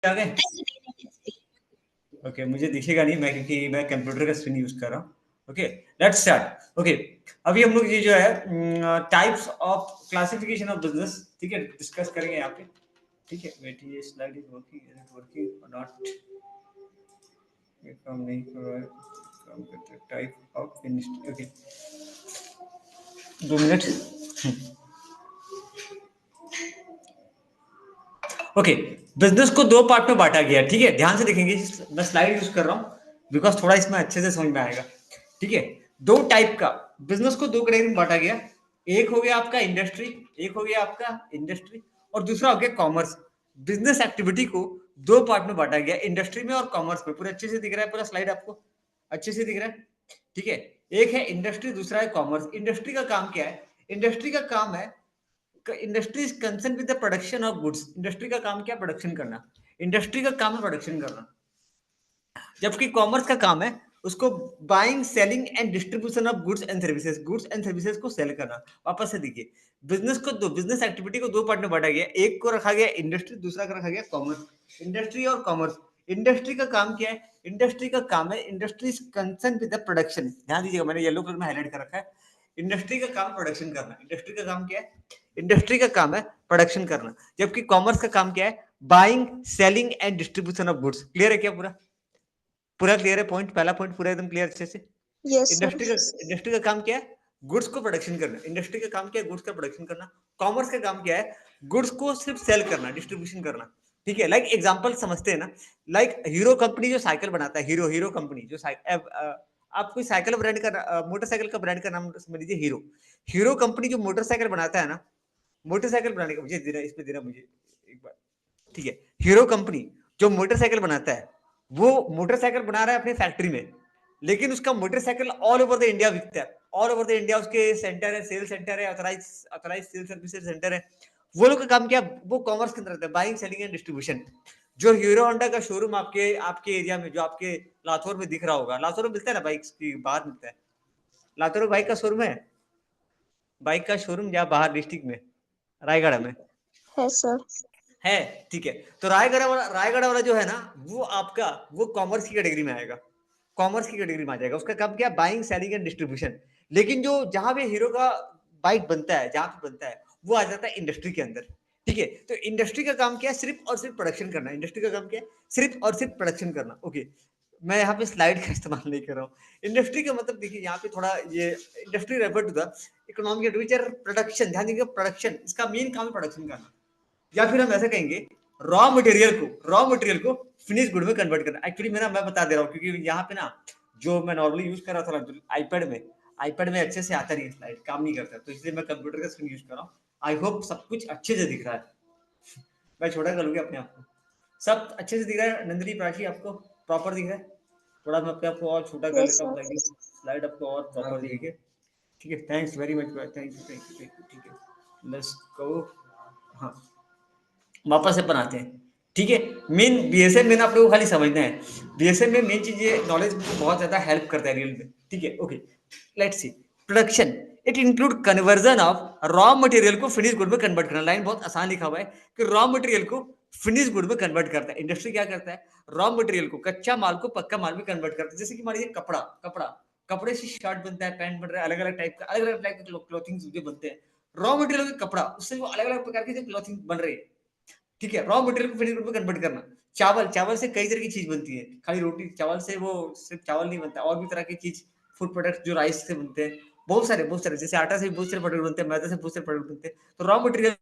आ गए? ओके, मुझे दिखेगा नहीं मैं क्योंकि मैं कंप्यूटर का स्क्रीन यूज़ कर रहा हूँ। Okay, let's start. ओके, अभी हम लोग ये जो है types of classification of business, ठीक है, डिस्कस करेंगे यहाँ पे। ठीक है, वेट, ये slide is working, is it working और नॉट? ये काम नहीं कर रहा है। काम करते हैं type of industry. Okay, 2 minute. Okay, business को दो पार्ट में बांटा गया है, ठीक है, ध्यान से देखेंगे, मैं स्लाइड यूज कर रहा हूँ बिकॉज थोड़ा इसमें अच्छे से समझ में आएगा। ठीक है, दो टाइप का बिजनेस को दो कैटेगरी में बांटा गया। एक हो गया आपका इंडस्ट्री, एक हो गया आपका इंडस्ट्री, और दूसरा हो गया कॉमर्स। बिजनेस एक्टिविटी को दो पार्ट में बांटा गया, इंडस्ट्री में और कॉमर्स में। पूरा अच्छे से दिख रहा है, पूरा स्लाइड आपको अच्छे से दिख रहा है? ठीक है, एक है इंडस्ट्री, दूसरा है कॉमर्स। इंडस्ट्री का काम क्या है? इंडस्ट्री का काम है, industry is concern with the production of goods. Industry का काम क्या? प्रोडक्शन करना। इंडस्ट्री का काम है प्रोडक्शन करना। जबकि कॉमर्स का काम है उसको buying, selling and distribution of goods and services, goods and services को सेल करना। वापस से देखिए, बिजनेस को दो, बिजनेस एक्टिविटी को दो पार्ट में बांटा गया। एक को रखा गया इंडस्ट्री, दूसरा को रखा गया कॉमर्स। इंडस्ट्री और कॉमर्स। इंडस्ट्री का काम क्या है? इंडस्ट्री का काम है, industry is concern with the production. ध्यान दीजिएगा, मैंने येलो कलर में हाईलाइट कर रखा है। इंडस्ट्री का काम प्रोडक्शन करना। इंडस्ट्री का काम क्या है? इंडस्ट्री का काम है प्रोडक्शन करना। जबकि कॉमर्स का काम क्या है? Buying, selling and distribution of goods. Clear है क्या? पूरा पूरा क्लियर है? पॉइंट, पहला पॉइंट पूरा एकदम क्लियर अच्छे से? Yes sir. इंडस्ट्री का काम क्या है? गुड्स को प्रोडक्शन करना। इंडस्ट्री का काम क्या है? गुड्स का प्रोडक्शन करना। कॉमर्स का काम क्या है? गुड्स को सिर्फ सेल करना, डिस्ट्रीब्यूशन करना। ठीक है, लाइक एग्जांपल समझते हैं ना, लाइक हीरो कंपनी जो साइकिल बनाता है, हीरो हीरो कंपनी जो आप कोई साइकिल ब्रांड का, मोटरसाइकिल का ब्रांड का नाम समझ लीजिए हीरो। हीरो कंपनी जो मोटरसाइकिल बनाता है ना, मोटरसाइकिल बनाने का, मुझे देना इसमें देना मुझे एक बार। ठीक है, हीरो कंपनी जो मोटरसाइकिल बनाता है, वो मोटरसाइकिल बना रहा है अपनी फैक्ट्री में, लेकिन उसका motorcycle all over the India बिकता है। ऑल ओवर द इंडिया उसके सेंटर है, सेल सेंटर है, ऑथराइज सेल सर्विसेज सेंटर है। वो लोग का काम क्या? वो कॉमर्स के अंदर रहता है, बाइंग, सेलिंग एंड डिस्ट्रीब्यूशन। जो हीरो होंडा का शोरूम आपके आपके एरिया में, जो आपके लाथौर में दिख रहा होगा, लाथौर में मिलता है ना बाइक्स की, बाहर मिलता है लाथौर में बाइक का शोरूम है, बाइक का शोरूम जहाँ बाहर डिस्ट्रिक्ट में, रायगढ़ में है सर। है। ठीक है, तो रायगढ़ वाला जो है ना, वो आपका वो कॉमर्स की कैटेगरी में आएगा, कॉमर्स की कैटेगरी में आ जाएगा। उसका काम क्या? Buying, selling and distribution. लेकिन जो जहां पे हीरो का बाइक बनता है, जहां पे बनता है, वो आ जाता है इंडस्ट्री के अंदर। ठीक है, तो इंडस्ट्री का काम क्या है? सिर्फ और सिर्फ प्रोडक्शन करना। इंडस्ट्री का काम क्या है? सिर्फ और सिर्फ प्रोडक्शन करना। ओके, मैं यहाँ पे स्लाइड का इस्तेमाल नहीं कर रहा हूँ। इंडस्ट्री का मतलब देखिए, यहाँ पे थोड़ा ये industry refer to the economic activity, production. ध्यान दीजिए, प्रोडक्शन, इसका मेन काम है प्रोडक्शन करना। या फिर हम ऐसा कहेंगे, रॉ मटेरियल को फिनिश गुड में कन्वर्ट करना। एक्चुअली मैं बता दे रहा हूँ क्योंकि यहाँ पे ना, जो मैं नॉर्मली यूज कर रहा था आईपैड में अच्छे से आता नहीं, स्लाइड काम नहीं करता, तो इसलिए मैं कंप्यूटर का स्क्रीन यूज कर रहा हूँ। आई होप सब कुछ अच्छे से दिख रहा है। मैं छोटा कर लूंगी अपने आप को, सब अच्छे से दिख रहा है। नंदिनी, प्राची, आपको प्रॉपर दिख रहा है? थोड़ा मैं अपने आपको और छोटा कर यस लेता हूँ सर। ताकि स्लाइड आपको और प्रॉपर दिखे। ठीक है, thanks very much, thank you thank you thank you. ठीक है, लेट्स गो। हाँ, वापस से बनाते हैं। ठीक है, मेन बीएसएम में ना आप लोगों को खाली समझना है, बीएसएम में मेन चीज ये नॉलेज बहुत ज्यादा हेल्प करता है रियल में। ठीक है, okay, let's see. Production, it include conversion of raw material को फिनिश गुड में कन्वर्ट करना। लाइन बहुत आसान लिखा हुआ है कि रॉ मटेरियल को फिनिश गुड में कन्वर्ट करता है। इंडस्ट्री क्या करता है? रॉ मटेरियल को, कच्चा माल को पक्का माल में कन्वर्ट करता है। जैसे कि मान लीजिए कपड़ा, कपड़े से शर्ट बनता है, पैंट बन रहा है, अलग अलग टाइप के क्लोथिंग जो बनते हैं, रॉ मटेरियल का कपड़ा, उससे वो अलग अलग प्रकार के जो क्लोथिंग बन रही है। ठीक है, रॉ मटेरियल को फिनिश में कन्वर्ट करना। चावल से कई तरह की चीज बनती है, खाली रोटी चावल से वो सिर्फ चावल नहीं बनता, और भी तरह की चीज, फूड प्रोडक्ट जो राइस से बनते हैं, बहुत सारे, जैसे आटा से भी बहुत सारे प्रोडक्ट बनते हैं, मैदा से बहुत सारे प्रोडक्ट बनते हैं। तो raw material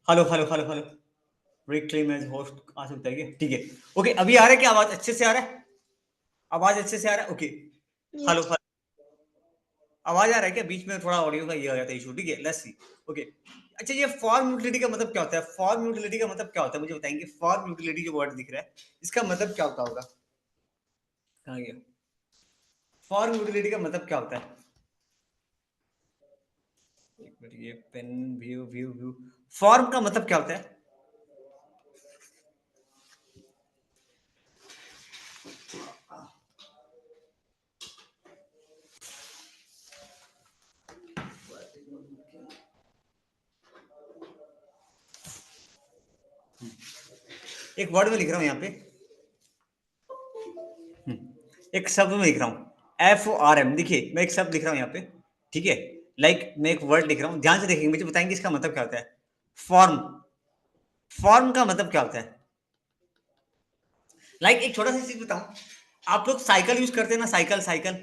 hello hello hello hello, reclaim as host आ सकता है क्या? ठीक है। ओके, अभी आ रहा है क्या? आवाज अच्छे से आ रहा है? आवाज अच्छे से आ रहा है? ओके। Hello Yes. हेलो, आवाज आ रहा है क्या? बीच में थोड़ा ऑडियो का ये हो जाता है इशू। ठीक है, लेट्स सी। ओके। अच्छा, ये फॉर्म यूटिलिटी का मतलब क्या होता है? फॉर्म यूटिलिटी का मतलब क्या होता है, मुझे बताएंगे? फॉर्म यूटिलिटी जो वर्ड दिख रहा है, इसका मतलब क्या होता होगा? कहाँ गया? फॉर्म यूटिलिटी का मतलब क्या होता है? एक मिनट, ये pen, view view view, form का मतलब क्या होता है? एक वर्ड में लिख रहा हूँ यहाँ पे, एक शब्द में लिख रहा हूँ, FORM। देखिए, मैं एक शब्द लिख रहा हूँ यहाँ पे, ठीक है? लाइक मैं एक वर्ड लिख रहा हूँ, ध्यान से देखेंगे, मुझे बताएंगे इसका मतलब क्या होता है? फॉर्म। फॉर्म का मतलब क्या होता है? लाइक एक छोटा सा चीज बताऊं, आप लोग साइकिल यूज करते हैं ना? साइकिल साइकिल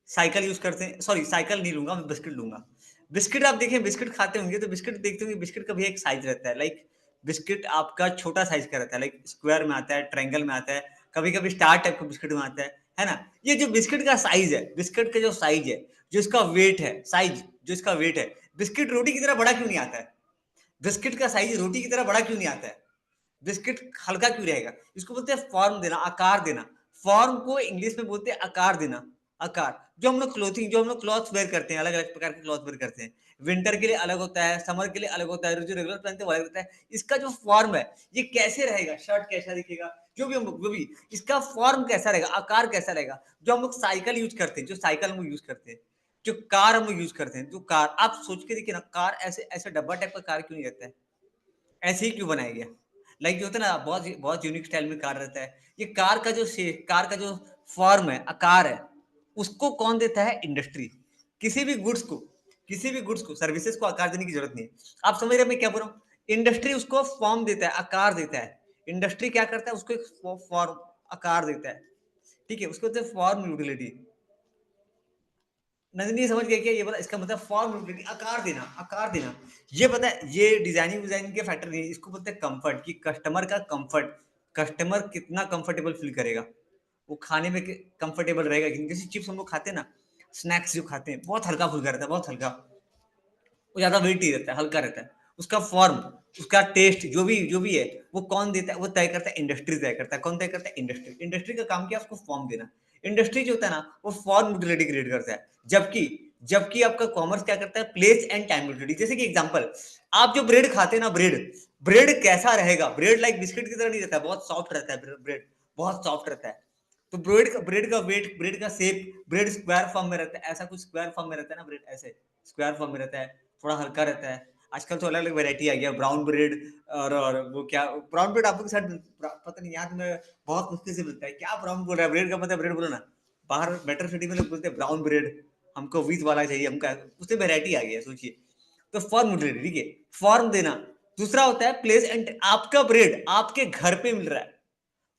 साइकिल यूज करते हैं। सॉरी, साइकिल नहीं लूंगा मैं, बिस्किट लूंगा। बिस्किट आप देखें, बिस्किट खाते होंगे तो बिस्किट देखते होंगे, बिस्किट का भी एक साइज रहता है। लाइक बिस्किट आपका छोटा साइज का रहता है, लाइक स्क्वायर में आता है, ट्रायंगल में आता है, कभी कभी स्टार टाइप का बिस्किट में आता है ना? ये जो बिस्किट का साइज है, बिस्किट का जो साइज है, जो इसका वेट है, साइज जो इसका वेट है, बिस्किट रोटी की तरह बड़ा क्यों नहीं आता है? बिस्किट का साइज रोटी की तरह बड़ा क्यों नहीं आता है? बिस्किट हल्का क्यों रहेगा? इसको बोलते हैं फॉर्म देना, आकार देना। फॉर्म को इंग्लिश में बोलते हैं आकार देना। आकार। जो हम लोग क्लोथिंग, जो हम लोग क्लॉथ वेयर करते हैं, अलग अलग प्रकार के क्लॉथ वेयर करते हैं, विंटर के लिए अलग होता है, समर के लिए अलग होता है, जो रेगुलर पहनते हैं वो अलग होता है। इसका जो फॉर्म है, ये कैसे रहेगा, शर्ट कैसा दिखेगा, जो भी हम लोग, जो भी इसका फॉर्म कैसा रहेगा, आकार कैसा रहेगा? जो हम लोग साइकिल यूज करते हैं, जो साइकिल हम लोग यूज करते हैं, जो कार हम लोग यूज करते हैं, जो कार आप सोच के देखिए ना, कार ऐसे ऐसे डब्बा टाइप का कार क्यों नहीं रहता है? ऐसे ही क्यों बनाया गया? लाइक जो होता है ना, बहुत बहुत यूनिक स्टाइल में कार रहता है। ये कार का जो शेप, कार का जो फॉर्म है, आकार है, उसको कौन देता है? इंडस्ट्री। किसी भी गुड्स को, किसी भी गुड्स को, सर्विसेज को आकार देने की जरूरत नहीं है। आप समझ रहे हैं मैं क्या बोल रहा हूँ? इंडस्ट्री उसको फॉर्म देता है, आकार देता है। इंडस्ट्री क्या करता है? उसको एक फॉर्म, आकार देता है। ठीक है, उसको बोलते हैं फॉर्म यूटिलिटी। नंदिनी समझ गए क्या? ये बोला इसका मतलब फॉर्म यूटिलिटी, आकार देना, आकार देना। ये पता है, ये डिजाइनिंग डिजाइनिंग के फैक्टर नहीं है, इसको बोलते हैं कंफर्ट, कि कस्टमर का कंफर्ट, कस्टमर कितना कंफर्टेबल फील करेगा, वो खाने में कंफर्टेबल रहेगा कि नहीं। जैसे चिप्स हम लोग खाते हैं ना, स्नैक्स जो खाते हैं, बहुत हल्का फुल्का रहता है, बहुत हल्का, वो ज्यादा वेट नहीं रहता है, हल्का रहता है। उसका फॉर्म, उसका टेस्ट, जो भी है, वो कौन देता है? वो तय करता है इंडस्ट्री, तय करता है। कौन तय करता है? इंडस्ट्री। इंडस्ट्री का काम क्या है? उसको फॉर्म देना। इंडस्ट्री जो होता है ना, वो फॉर्म यूटिलिटी क्रिएट करता है। जबकि जबकि आपका कॉमर्स क्या करता है? Place and time utility. जैसे कि एग्जांपल, आप जो ब्रेड खाते हैं ना, ब्रेड, ब्रेड कैसा रहेगा? ब्रेड लाइक बिस्किट की तरह नहीं रहता है, बहुत सॉफ्ट रहता है ब्रेड, बहुत सॉफ्ट रहता है। तो ब्रेड का वेट, ब्रेड का शेप, ब्रेड स्क्वायर फॉर्म में रहता है, ऐसा कुछ स्क्वायर फॉर्म में रहता है ना ब्रेड, ऐसे स्क्वायर फॉर्म में रहता है, थोड़ा हल्का रहता है। आजकल तो अलग अलग वेरायटी आ गया, ब्राउन ब्रेड, और वो क्या ब्राउन ब्रेड आप लोग के साथ पता नहीं, याद में बहुत मुश्किल से मिलता है। क्या ब्राउन बोल रहा है? ब्रेड का मतलब ब्रेड बोलो ना। बाहर मेट्रो सिटी में लोग बोलते हैं ब्राउन ब्रेड, हमको व्हीट वाला चाहिए, हमका उससे वेरायटी आ गई है, सोचिए। तो फॉर्म यूटिलिटी, ठीक है, फॉर्म देना। दूसरा होता है प्लेस एंड, आपका ब्रेड आपके घर पे मिल रहा है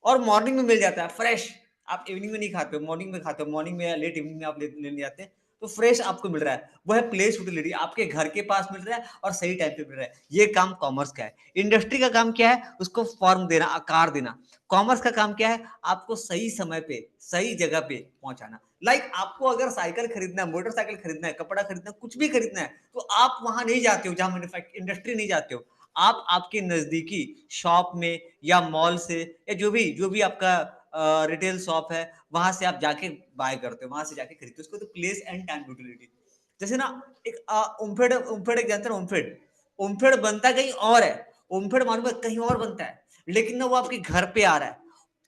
और मॉर्निंग में मिल जाता है फ्रेश। आप इवनिंग में नहीं खाते हो, मॉर्निंग में खाते हो, मॉर्निंग में या लेट इवनिंग में आप लेने जाते हैं, तो फ्रेश आपको मिल रहा है। वो है प्लेस यूटिलिटी, आपके घर के पास मिल रहा है और सही टाइम पे मिल रहा है। ये काम कॉमर्स का है। इंडस्ट्री का काम क्या है? उसको फॉर्म देना, आकार देना। कॉमर्स का काम क्या है? आपको सही समय पे, सही जगह पे पहुंचाना। लाइक आपको अगर साइकिल खरीदना है, मोटरसाइकिल खरीदना है, कपड़ा खरीदना है, कुछ भी खरीदना है, तो आप वहां नहीं जाते हो जहां मैन्युफैक्चर इंडस्ट्री, नहीं जाते हो। आप आपके नजदीकी शॉप में या मॉल से, या जो भी आपका रिटेल शॉप है, वहां से आप जाके बाय करते हो, वहां से जाके खरीदते हो। उसको तो प्लेस एंड टाइम यूटिलिटी। जैसे ना, एक ओमफेड, ओमफेड एक जानते हैं, ओमफेड, ओमफेड बनता कहीं और है, ओमफेड मालूम है कहीं और बनता है, लेकिन ना वो आपके घर पे आ रहा है।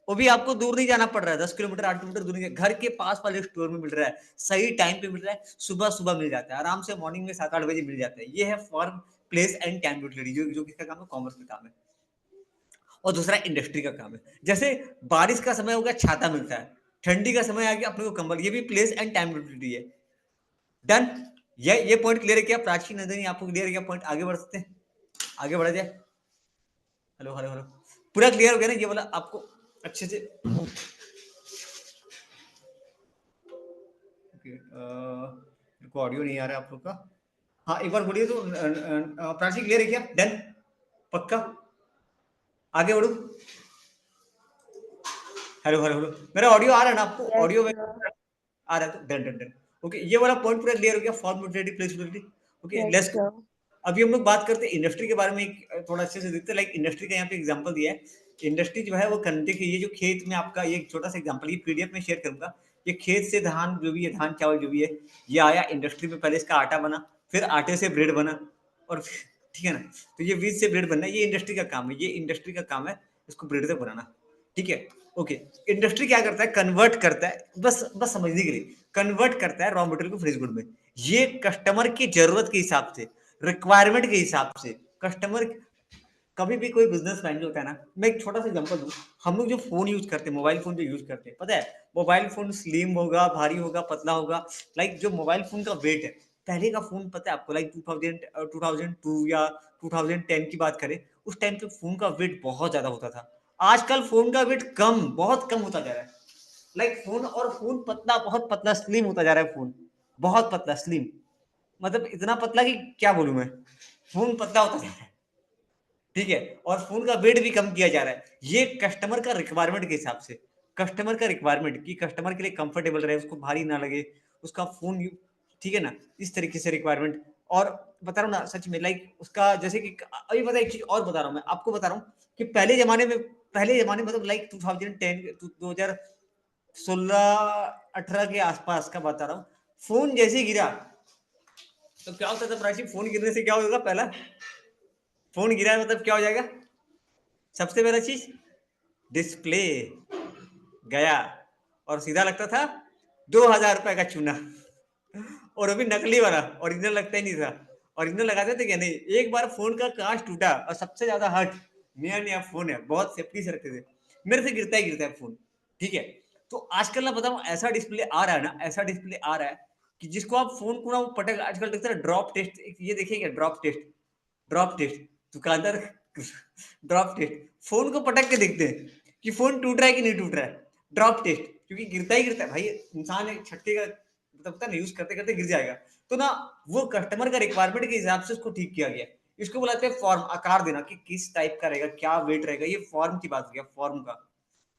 वो भी आपको दूर नहीं जाना पड़ रहा है, 10 किलोमीटर, 8 किलोमीटर दूर नहीं, घर के पास वाले स्टोर में मिल रहा है, सही टाइम पे मिल रहा है, सुबह सुबह मिल जाता है, आराम से मॉर्निंग में 7-8 बजे मिल जाता है। ये है form, place and time utility, जो किसका काम है? कॉमर्स का काम है। और दूसरा इंडस्ट्री का काम है। जैसे बारिश का समय हो गया, छाता मिलता है, ठंडी का समय आ गया, अपने को कंबल, ये भी प्लेस एंड टाइम यूटिलिटी है। डन। ये पॉइंट क्लियर है क्या? प्राची, नंदनी, आपको क्लियर है क्या पॉइंट? आगे बढ़ सकते हैं, आगे बढ़ा जाए। हेलो हेलो हेलो, पूरा क्लियर हो गया ना ये वाला आपको अच्छे से? ओके, ऑडियो नहीं आ रहा है आप लोग का। हाँ, एक बार बोलिए तो। प्राची क्लियर है क्या? डन। पक्का? आगे बढ़ू? हेलो हेलो हेलो, मेरा ऑडियो आ रहा है ना आपको? Yes, audio sir. आ रहा है तो डन डन डन। ओके, ये वाला पॉइंट पूरा क्लियर हो गया, formativity flexibility. Okay, Yes, let's go. sir. अभी हम लोग बात करते हैं इंडस्ट्री के बारे में, एक थोड़ा अच्छे से देखते हैं। लाइक इंडस्ट्री का यहाँ पे एग्जांपल दिया है। इंडस्ट्री जो है वो करने के, ये जो खेत में आपका, ये एक छोटा सा एग्जांपल, ये पीडीएफ में शेयर करूंगा। ये खेत से धान जो भी है, धान चावल जो भी है, ये आया इंडस्ट्री में, पहले इसका आटा बना, फिर आटे से ब्रेड बना, और ठीक है ना। तो ये बीज से ब्रेड बनना, ये इंडस्ट्री का काम है, ये इंडस्ट्री का काम है इसको ब्रेड तक बनाना। ठीक है, ओके। इंडस्ट्री क्या करता है? कन्वर्ट करता है, बस बस समझने के लिए, कन्वर्ट करता है रॉ मटेरियल को फिनिश गुड में। ये कस्टमर की जरूरत के हिसाब से, रिक्वायरमेंट के हिसाब से, कस्टमर, कभी भी कोई बिजनेसमैन जो होता है ना, मैं एक छोटा सा एग्जांपल दूं। हम लोग जो फोन यूज करते हैं, मोबाइल फोन जो यूज करते हैं, पता है मोबाइल फोन स्लिम होगा, भारी होगा, पतला होगा। लाइक जो मोबाइल फोन का वेट है, पहले का फोन पता है आपको, लाइक 2002 या 2010 की बात करें, उस टाइम पे फोन का वेट बहुत ज्यादा होता था। आजकल फोन का वेट कम, बहुत कम होता जा रहा है। लाइक फोन, और फोन पतला, बहुत पतला, स्लिम होता जा रहा है फोन, बहुत पतला स्लिम, मतलब इतना पतला कि क्या बोलूं मैं, फोन पतला होता जा रहा है। ठीक है, और फोन का वेट भी कम किया जा रहा है, ये कस्टमर का रिक्वायरमेंट के हिसाब से, कस्टमर का रिक्वायरमेंट, कि कस्टमर के लिए कंफर्टेबल रहे, उसको भारी ना लगे उसका फोन, ठीक है ना, इस तरीके से रिक्वायरमेंट। और बता रहा हूँ ना सच में, लाइक उसका जैसे कि अभी पता, एक चीज और बता रहा हूँ मैं आपको, बता रहा हूँ कि पहले जमाने में मतलब लाइक 2010, 2016-18 के आसपास का बता रहा हूँ, फोन जैसे गिरा तो क्या होता था प्राची, फोन गिरने से क्या होगा? पहला, फोन गिरा मतलब क्या हो जाएगा? सबसे पहला चीज, डिस्प्ले गया, और सीधा लगता था 2000 रुपए का चूना, और वो भी नकली वाला, ओरिजिनल लगता ही नहीं था। ओरिजिनल लगाते थे क्या? नहीं। एक बार फोन का कांच टूटा, और सबसे ज्यादा हर्ट, नया नया फोन है, बहुत सेफ्टी से रखते थे, मेरे से गिरता ही गिरता है फोन। ठीक है, तो आजकल ना बताऊं, ऐसा डिस्प्ले आ रहा है ना, ऐसा डिस्प्ले आ रहा है कि जिसको आप फोन को ना वो पटक, आजकल देखते हैं ड्रॉप टेस्ट, ये देखिए क्या, ड्रॉप टेस्ट, ड्रॉप टेस्ट, दुकानदार ड्रॉप टेस्ट, फोन को पटक के देखते हैं कि फोन टूट रहा है कि नहीं टूट रहा है, ड्रॉप टेस्ट, क्योंकि गिरता ही गिरता है भाई, इंसान एक छटके का मतलब पता नहीं, यूज करते करते गिर जाएगा। तो ना, वो कस्टमर का रिक्वायरमेंट के हिसाब से उसको ठीक किया गया। इसको बुलाते हैं फॉर्म, आकार देना, कि किस टाइप का रहेगा, क्या वेट रहेगा, ये फॉर्म की बात हो गया, फॉर्म का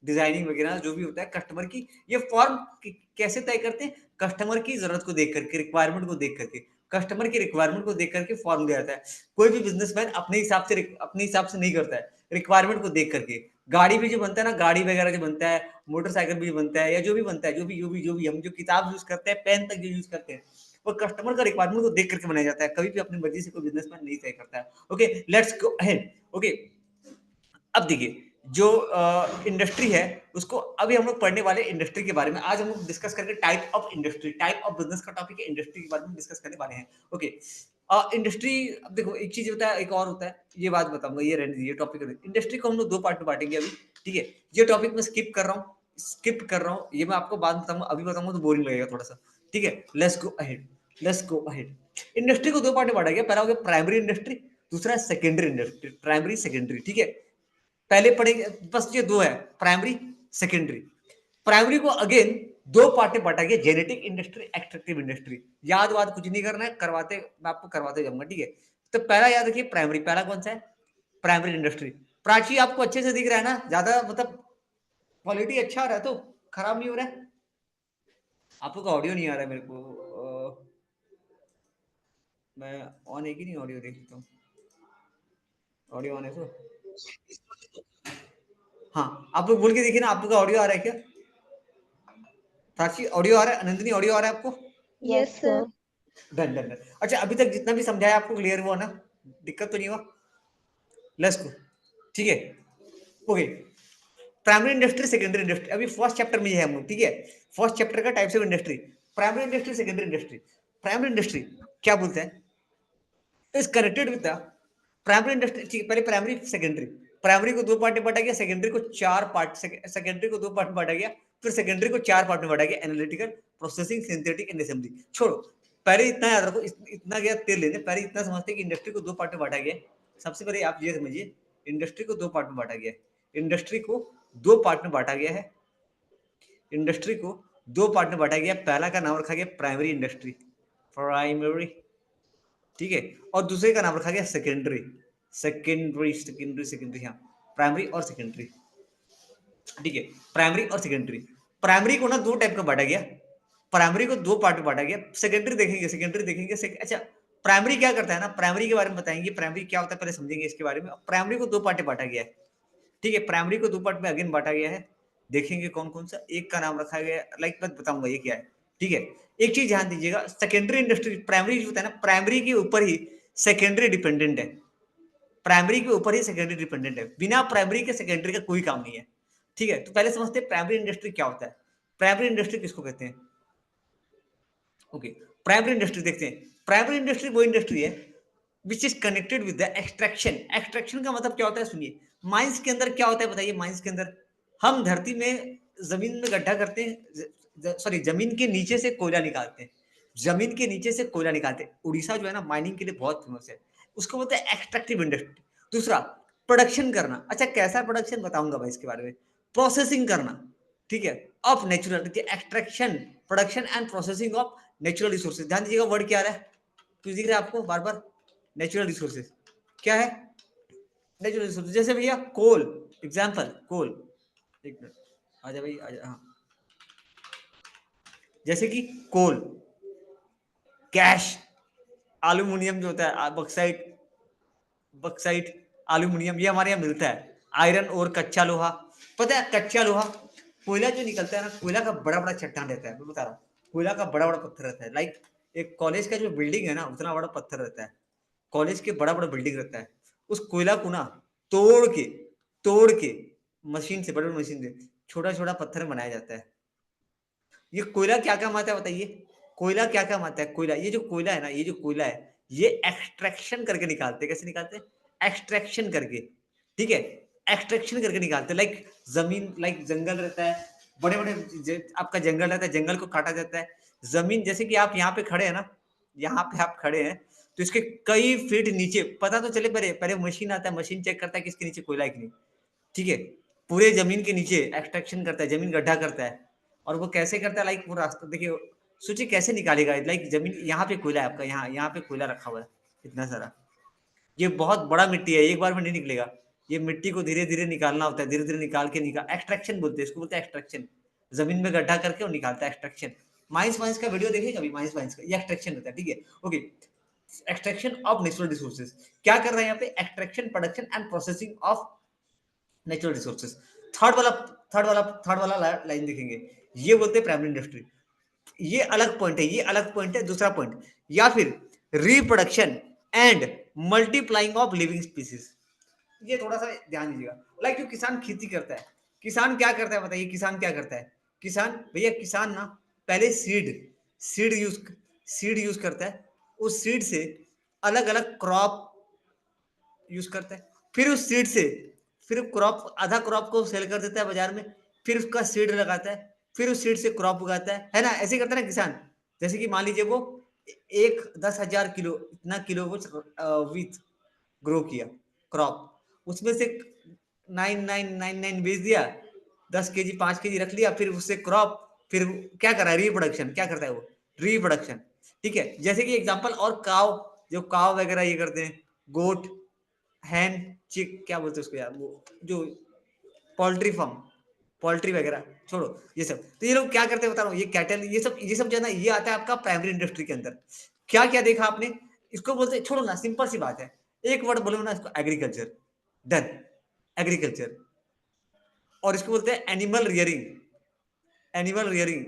डिजाइनिंग वगैरह जो भी होता है कस्टमर की, ये फॉर्म कैसे तय करते हैं? कस्टमर की जरूरत को देख करके, रिक्वायरमेंट को देख करके, कस्टमर की रिक्वायरमेंट को देख करके फॉर्म दिया जाता है। कोई भी बिजनेसमैन अपने हिसाब से नहीं करता है, रिक्वायरमेंट को देख करके। गाड़ी भी जो बनता है ना, गाड़ी वगैरह जो बनता है, मोटरसाइकिल भी बनता है, या जो भी बनता है, जो भी हम जो किताब यूज करते हैं, पेन तक जो यूज करते हैं, वो कस्टमर का रिक्वायरमेंट को देख करके बनाया जाता है। कभी भी अपनी मर्जी से कोई बिजनेसमैन नहीं तय करता है। Okay, let's go ahead. Okay, अब देखिए, जो इंडस्ट्री है, उसको अभी हम लोग पढ़ने वाले इंडस्ट्री के बारे में। आज हम लोग डिस्कस करके type of industry, type of business का टॉपिक है, इंडस्ट्री के बारे में डिस्कस करने वाले हैं। ओके, इंडस्ट्री, अब देखो एक चीज होता है, एक और होता है, ये बात बताऊंगा, ये रहने दीजिए टॉपिक। इंडस्ट्री को हम लोग दो पार्ट में बांटेंगे अभी। ठीक है, ये टॉपिक मैं स्किप कर रहा हूँ, ये मैं आपको बाद में बताऊंगा, अभी बताऊंगा तो बोरिंग लगेगा थोड़ा सा। ठीक है, लेट्स गो अहेड। इंडस्ट्री को दो पार्ट में बांटा गया, पहला हो गया प्राइमरी इंडस्ट्री, दूसरा सेकेंडरी इंडस्ट्री, प्राइमरी सेकेंडरी। ठीक है, पहले पढ़ेंगे, बस ये दो है, प्राइमरी सेकेंडरी। प्राइमरी को अगेन दो पार्ट में बांटा गया, जेनेटिक इंडस्ट्री, एक्सट्रैक्टिव इंडस्ट्री। याद वाद कुछ नहीं करना है, करवाते मैं आपको करवाते जाऊंगा। ठीक है, तो पहला याद रखिए प्राइमरी, पहला कौन सा है? Primary industry. प्राची आपको अच्छे से दिख रहा है ना? ज्यादा मतलब क्वालिटी अच्छा आ रहा है तो, खराब नहीं हो रहा है? आपको ऑडियो नहीं आ रहा है मेरे को, मैं ऑन है कि नहीं, ऑडियो देख लेता हूँ, ऑडियो ऑन है तो। हाँ, आप लोग बोल के देखिए ना, आपका ऑडियो आ रहा है क्या? साक्षी ऑडियो आ रहा है? नंदिनी ऑडियो आ रहा है आपको? Yes, Yes, sir. sir. Done done done. अच्छा, अभी तक जितना भी समझाया आपको क्लियर हुआ ना? दिक्कत तो नहीं हुआ? Let's go. ठीक है, okay. Primary industry, secondary industry, अभी फर्स्ट चैप्टर में है हम लोग। ठीक है, फर्स्ट चैप्टर का types of industry, primary industry, secondary industry. Primary industry क्या बोलते हैं? Is connected with the primary industry. ठीक है, पहले प्राइमरी सेकेंडरी, प्राइमरी को दो पार्ट में बांटा गया, सेकेंडरी को चार पार्ट, सेकेंडरी को दो पार्ट में बांटा गया, फिर सेकेंडरी को चार पार्ट में बांटा गया, analytical, processing, synthetic and assembly. छोड़ो, पहले इतना याद रखो, इतना गया तेल लेने, पहले इतना समझते कि इंडस्ट्री को दो पार्ट में बांटा गया। सबसे पहले आप ये समझिए, इंडस्ट्री को दो पार्ट में बांटा गया है, इंडस्ट्री को दो पार्ट में बांटा गया है, इंडस्ट्री को दो पार्ट में बांटा गया। पहला का नाम रखा गया प्राइमरी इंडस्ट्री, प्राइमरी। ठीक है, और दूसरे का नाम रखा गया सेकेंडरी, सेकेंडरी, हाँ, प्राइमरी और सेकेंडरी, ठीक है। प्राइमरी और सेकेंडरी, प्राइमरी को ना दो टाइप का बांटा गया, प्राइमरी को दो पार्ट में बांटा गया। सेकेंडरी देखेंगे, अच्छा, प्राइमरी क्या करता है ना, प्राइमरी के बारे में बताएंगे, प्राइमरी क्या होता है पहले समझेंगे इसके बारे में। प्राइमरी को दो पार्ट में बांटा गया है, ठीक है, प्राइमरी को दो पार्ट में अगेन बांटा गया है। देखेंगे कौन कौन सा, एक का नाम रखा गया है, लाइक मैं बताऊंगा ये क्या है, ठीक है। एक चीज ध्यान दीजिएगा, सेकेंडरी इंडस्ट्री, प्राइमरी जो होता है ना, प्राइमरी के ऊपर ही सेकेंडरी डिपेंडेंट है, प्राइमरी के ऊपर ही सेकेंडरी डिपेंडेंट है, बिना प्राइमरी के सेकेंडरी का कोई काम नहीं है, ठीक है। तो पहले समझते हैं प्राइमरी इंडस्ट्री क्या होता है, प्राइमरी इंडस्ट्री किसको कहते हैं। ओके, प्राइमरी इंडस्ट्री देखते हैं। प्राइमरी इंडस्ट्री वो इंडस्ट्री है which is connected with the extraction. Extraction का मतलब क्या होता है, सुनिए, माइंस के अंदर क्या होता है बताइए। माइंस के अंदर हम धरती में, जमीन में गड्ढा करते हैं, सॉरी जमीन के नीचे से कोयला निकालते हैं, जमीन के नीचे से कोयला निकालते हैं। उड़ीसा जो है ना माइनिंग के लिए बहुत फेमस है, उसको बोलते हैं एक्सट्रैक्टिव इंडस्ट्री। दूसरा, प्रोडक्शन करना। अच्छा, कैसा प्रोडक्शन बताऊंगा भाई इसके बारे में। प्रोसेसिंग करना, ठीक है, of natural, extraction, production and processing of natural resources. ध्यान दीजिएगा वर्ड क्या आ रहा है, कुछ दिख रहा है आपको बार बार, नेचुरल रिसोर्सेज क्या है, नेचुरल रिसोर्सेज। जैसे भैया कोल, एग्जांपल कोल, एक मिनट, आजा भाई आजा, हाँ, जैसे कि कोल, कैश, एल्यूमिनियम जो होता है, बक्साइट, बक्साइट, एल्यूमिनियम, ये हमारे यहाँ मिलता है। आयरन और कच्चा लोहा, पता है कच्चा लोहा, कोयला जो निकलता है ना, कोयला का बड़ा बड़ा चट्टान रहता है, मैं बता रहा हूँ, कोयला का बड़ा बड़ा पत्थर रहता है, लाइक एक कॉलेज का जो बिल्डिंग है ना उतना बड़ा पत्थर रहता है, कॉलेज के बड़ा बड़ा बिल्डिंग रहता है। उस कोयला को ना तोड़ के, तोड़ के मशीन से, बड़े बड़े मशीन से छोटा छोटा पत्थर बनाया जाता है। ये कोयला क्या काम आता है बताइए, कोयला क्या काम आता है, कोयला, ये जो कोयला है ना, ये जो कोयला है, ये एक्सट्रैक्शन करके निकालते हैं। कैसे निकालते हैं, एक्सट्रैक्शन करके, ठीक है, एक्सट्रैक्शन करके निकालते हैं। लाइक जमीन, लाइक जंगल रहता है, बड़े बड़े आपका जंगल रहता है, जंगल को काटा जाता है, जमीन, जैसे कि आप यहाँ पे खड़े हैं ना, यहाँ पे आप खड़े हैं, तो इसके कई फीट नीचे पता तो चले, पहले पहले मशीन आता है, मशीन चेक करता है किसके नीचे कोयला है कि नहीं, ठीक है, पूरे जमीन के नीचे एक्सट्रैक्शन करता है, जमीन गड्ढा करता है। और वो कैसे करता है, लाइक वो रास्ता देखिए, सोचिए कैसे निकालेगा, लाइक जमीन, यहाँ पे कोयला है आपका, यहाँ पे कोयला रखा हुआ है इतना सारा, ये बहुत बड़ा मिट्टी है, एक बार में नहीं निकलेगा, ये मिट्टी को धीरे धीरे निकालना होता है, धीरे धीरे निकाल के एक्सट्रैक्शन बोलते हैं इसको, बोलते हैं एक्सट्रैक्शन, जमीन में गड्ढा करके वो निकालता है, एक्सट्रैक्शन। माइंस वाइंस का वीडियो देखिए कभी, माइंस वाइंस का, ये एक्सट्रैक्शन होता है, ठीक है। Okay, extraction of natural resources, क्या कर रहे हैं यहाँ पे, extraction, production and processing of natural resources. Third वाला, थर्ड वाला लाइन देखेंगे, ये बोलते हैं प्राइमरी इंडस्ट्री। ये अलग पॉइंट है, ये अलग पॉइंट है, दूसरा पॉइंट, या फिर reproduction and multiplying of living species. ये थोड़ा सा ध्यान दीजिएगा, लाइक जो किसान खेती करता है, किसान क्या करता है बताइए, किसान क्या करता है, किसान, भैया किसान ना पहले सीड यूज करता है, उस सीड से अलग अलग क्रॉप यूज करता है, फिर उस सीड से, फिर क्रॉप, आधा क्रॉप को सेल कर देता है बाजार में, फिर उसका सीड लगाता है, फिर उस सीड से क्रॉप उगाता है ना, ऐसे करता है ना किसान। जैसे कि मान लीजिए वो एक 10,000 किलो, इतना किलो वो विथ ग्रो किया क्रॉप, उसमें से 9999 बेच दिया, 10 केजी 5 केजी रख लिया, फिर उससे क्रॉप, फिर क्या कर रहा है, रिप्रोडक्शन, क्या करता है वो, रिप्रोडक्शन, ठीक है। जैसे कि एग्जांपल, और काव, जो काव वगैरह ये करते हैं, गोट, हैन, चिक, क्या बोलते हैं उसको यार, वो जो पोल्ट्री फार्म, पोल्ट्री वगैरह छोड़ो ये सब, तो ये लोग क्या करते हैं बता रहा हूँ, ये कैटल, ये सब जो है ना, ये आता है आपका प्राइमरी इंडस्ट्री के अंदर। क्या क्या देखा आपने, इसको बोलते हैं, छोड़ो ना, सिंपल सी बात है, एक वर्ड बोलो ना इसको, एग्रीकल्चर, डन, एग्रीकल्चर। और इसको बोलते हैं एनिमल रियरिंग, एनिमल रियरिंग,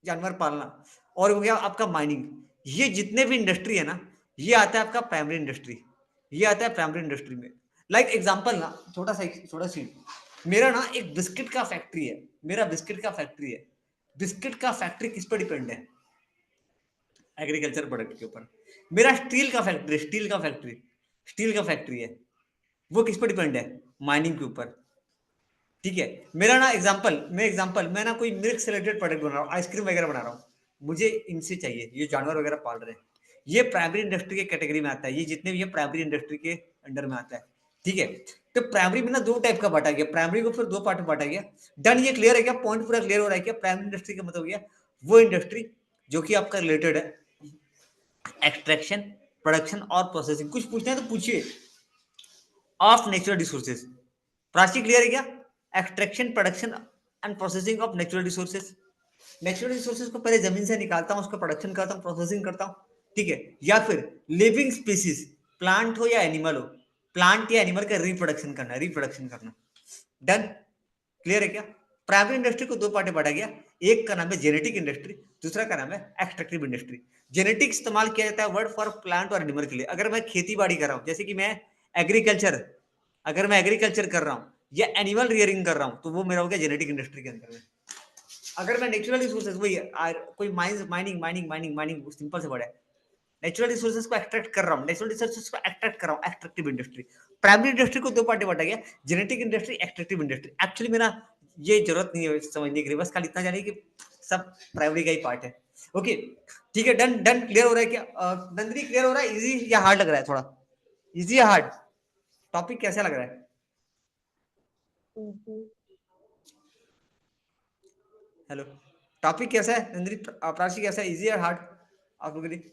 जानवर पालना। और हो गया आपका माइनिंग। ये जितने भी इंडस्ट्री है ना, ये आता है आपका प्राइमरी इंडस्ट्री, ये आता है प्राइमरी इंडस्ट्री में। लाइक एग्जांपल ना, छोटा सी, मेरा ना एक बिस्किट का फैक्ट्री है, मेरा बिस्किट का फैक्ट्री है, बिस्किट का फैक्ट्री किस पर डिपेंड है, एग्रीकल्चर प्रोडक्ट के ऊपर। मेरा स्टील का फैक्ट्री, स्टील का फैक्ट्री है, वो किस पर डिपेंड है, माइनिंग के ऊपर, ठीक है। मेरा ना एग्जांपल, मैं ना कोई मिल्क से रिलेटेड प्रोडक्ट बना रहा हूँ, आइसक्रीम वगैरह बना रहा हूँ, मुझे इनसे चाहिए, ये जानवर वगैरह पाल रहे हैं, ये प्राइमरी इंडस्ट्री के कैटेगरी में आता है, ये जितने भी है प्राइमरी इंडस्ट्री के अंडर में आता है, ठीक है। तो प्राइमरी में ना दो टाइप का बांटा गया, प्राइमरी को फिर दो पार्ट में बांटा गया। डन, ये क्लियर है क्या, पॉइंट पूरा क्लियर हो रहा है क्या, प्राइमरी इंडस्ट्री का मतलब हो गया वो इंडस्ट्री जो कि आपका रिलेटेड है एक्सट्रैक्शन, प्रोडक्शन और प्रोसेसिंग। कुछ पूछना है तो पूछिए, of natural resources. Prachi clear है क्या? Extraction, production and processing of natural resources. Natural resources को पहले जमीन से निकालता हूं, उसका प्रोडक्शन करता हूं, प्रोसेसिंग करता हूं, ठीक है। या फिर लिविंग स्पीसीज, प्लांट हो या एनिमल हो, प्लांट या एनिमल का रिप्रोडक्शन करना, रिप्रोडक्शन करना। डन, क्लियर है क्या? प्राइमरी इंडस्ट्री को दो पार्ट में बांटा गया, एक का नाम है जेनेटिक इंडस्ट्री, दूसरा का नाम है एक्सट्रैक्टिव इंडस्ट्री। जेनेटिक इस्तेमाल किया जाता है वर्ड फॉर प्लांट और एनिमल के लिए। अगर मैं खेती बाड़ी कर रहा हूं, जैसे कि मैं एग्रीकल्चर, अगर मैं एग्रीकल्चर कर रहा हूं या एनिमल रियरिंग कर रहा हूं, तो वो मेरा हो गया जेनेटिक इंडस्ट्री के अंदर में। अगर मैं नेचुरल रिसोर्सेज, वही कोई mining mining mining mining mining simple से बड़ा है, नेचुरल रिसोर्सेज को एक्सट्रैक्ट कर रहा हूँ, नेचुरल रिसोर्सेज को एक्सट्रैक्ट कर रहा हूँ, एक्सट्रैक्टिव इंडस्ट्री। प्राइमरी इंडस्ट्री को दो पार्ट में बांटा गया, genetic industry, extractive industry. Actually मेरा ये जरूरत नहीं है समझने के लिए, बस खाली इतना जानिए कि सब प्राइमरी का ही पार्ट है। ओके, ठीक है, डन डन, क्लियर हो रहा है क्या? नंदनी क्लियर हो रहा है? इजी या हार्ड लग रहा है? थोड़ा इजी या हार्ड? टॉपिक कैसा लग रहा है? हेलो, टॉपिक कैसा है नंदनी, प्राची, कैसा है, इजी या हार्ड आप लोगों के लिए?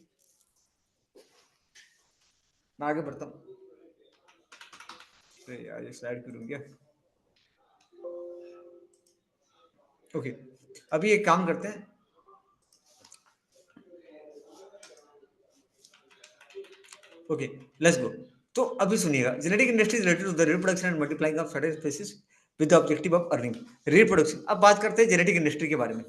मैं आगे बढ़ता हूँ। यार ये स्लाइड करूँ क्या? ओके, अभी एक काम करते हैं। Okay, let's go. तो अभी सुनिएगा, genetic industry is related to the reproduction and multiplying of certain species with the objective of earning. Reproduction, अब बात करते हैं जेनेटिक इंडस्ट्री के बारे में।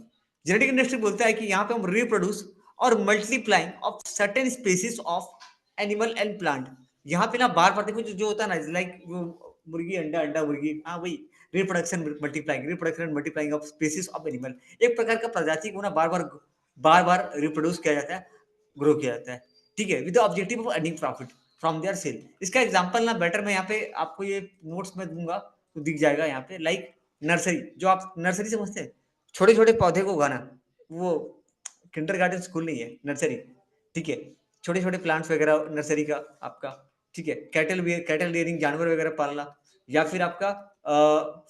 जेनेटिक इंडस्ट्री बोलता है कि यहाँ पे हम रिप्रोड्यूस और multiplying of certain species of animal and plant. यहाँ पे ना बार बार देखो जो होता है ना, लाइक वो मुर्गी अंडा, अंडा मुर्गी, हाँ वही reproduction multiplying, reproduction multiplying of species of animal. एक प्रकार का प्रजाति को ना बार बार रिप्रोड्यूस किया जाता है, ग्रो किया जाता है, ठीक है, with the objective of earning profit from their sale. इसका एग्जांपल ना बेटर मैं यहाँ पे आपको ये नोट्स में दूंगा तो दिख जाएगा यहाँ पे, लाइक नर्सरी, जो आप नर्सरी समझते हैं, छोटे छोटे पौधे को उगाना, वो किंडरगार्टन स्कूल नहीं है, नर्सरी, ठीक है। छोटे छोटे प्लांट्स वगैरह नर्सरी का आपका, ठीक है। कैटल रियरिंग, जानवर वगैरह पालना, या फिर आपका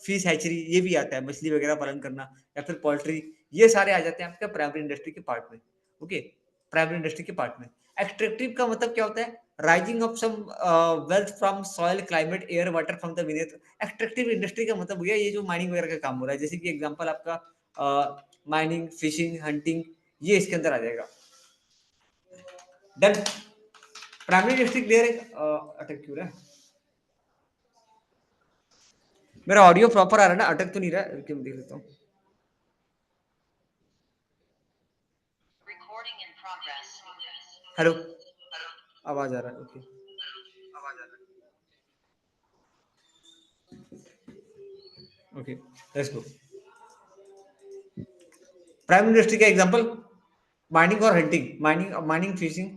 फिश हैचरी, ये भी आता है, मछली वगैरह पालन करना, या फिर पोल्ट्री, ये सारे आ जाते हैं आपका प्राइमरी इंडस्ट्री के पार्ट में। ओके, प्राइमरी इंडस्ट्री के पार्ट में। एक्सट्रैक्टिव का मतलब क्या होता है? Rising of some wealth from soil, climate, air, water from the beneath. Extractive industry का मतलब ये जो माइनिंग वगैरह का काम हो रहा है, जैसे कि एग्जांपल आपका माइनिंग, फिशिंग, हंटिंग, ये इसके अंदर आ जाएगा। डन, प्राइमरी इंडस्ट्री क्लियर है? अटक क्यों रहा है मेरा ऑडियो? प्रॉपर आ रहा है ना? अटक तो नहीं रहा है? क्यों, देख लेता हूँ। हेलो, आवाज आ रहा है? Okay, okay, let's go. Primary industry का एग्जांपल माइनिंग और हंटिंग, माइनिंग फिशिंग,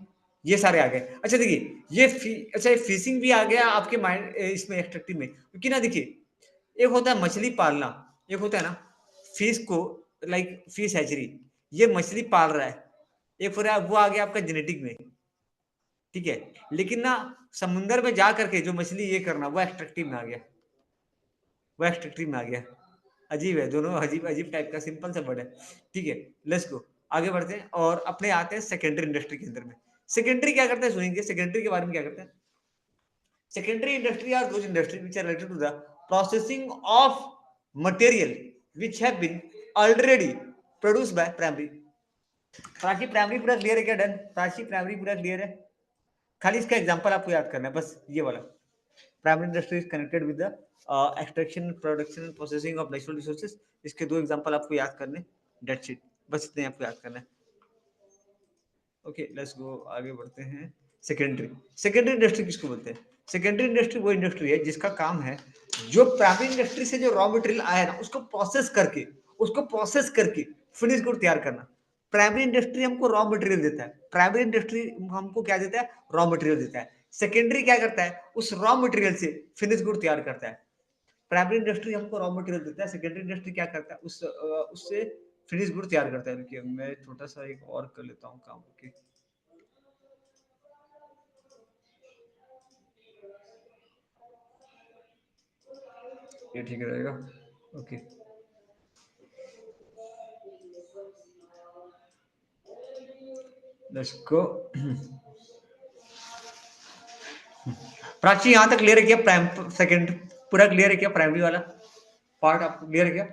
ये सारे आ गए। अच्छा देखिए, अच्छा ये फिशिंग भी आ गया आपके माइंड इसमें, एक्सट्रैक्टिव में, क्योंकि ना देखिए, एक होता है मछली पालना, एक होता है ना फिश को, लाइक फिश हैचरी, ये मछली पाल रहा है, एक हो रहा है वो आ गया आपका जेनेटिक में, ठीक है। लेकिन ना समुंदर में जा करके जो मछली ये करना, वो एक्सट्रैक्टिव में आ गया, वो एक्सट्रैक्टिव में आ गया। अजीब है, दोनों अजीब अजीब टाइप का, सिंपल सा वर्ड है, ठीक है। लेट्स गो, आगे बढ़ते हैं और अपने आते हैं सेकेंडरी इंडस्ट्री के अंदर में। सेकेंडरी क्या करते हैं सुनेंगे, सेकेंडरी के बारे में क्या करते हैं। Secondary industry are those industry which are related to the processing of material which have been already produced by primary। Prachi primary पूरा क्लियर है क्या? डन, प्राची प्राइमरी पूरा क्लियर है? खाली इसका एग्जांपल आपको याद करना है, बस ये वाला। Primary industry is connected with the extraction, production and processing of natural resources. इसके दो एग्जांपल आपको याद करने, डेट्स इट, बस इतने आपको याद करना है। ओके, लेट्स गो, आगे बढ़ते हैं। सेकेंडरी, सेकेंडरी इंडस्ट्री किसको बोलते हैं? सेकेंडरी इंडस्ट्री वो इंडस्ट्री है जिसका काम है जो प्राइमरी इंडस्ट्री से जो रॉ मटेरियल आया ना, उसको प्रोसेस करके फिनिश गुड तैयार करना। प्राइमरी इंडस्ट्री हमको रॉ मटेरियल देता है, प्राइमरी इंडस्ट्री हमको क्या देता है? रॉ मटेरियल देता है। सेकेंडरी क्या करता है? उस रॉ मटेरियल से फिनिश गुड तैयार करता है। प्राइमरी इंडस्ट्री हमको रॉ मटेरियल देता है, सेकेंडरी इंडस्ट्री क्या करता है? उससे फिनिश गुड तैयार करता है। देखिए मैं छोटा सा एक और कर लेता हूँ काम। ओके, ये ठीक रहेगा। ओके, लेट्स गो। प्राची यहां तक क्लियर है क्या? प्राइम सेकंड पूरा क्लियर है क्या? प्राइमरी वाला पार्ट आपको क्लियर है क्या?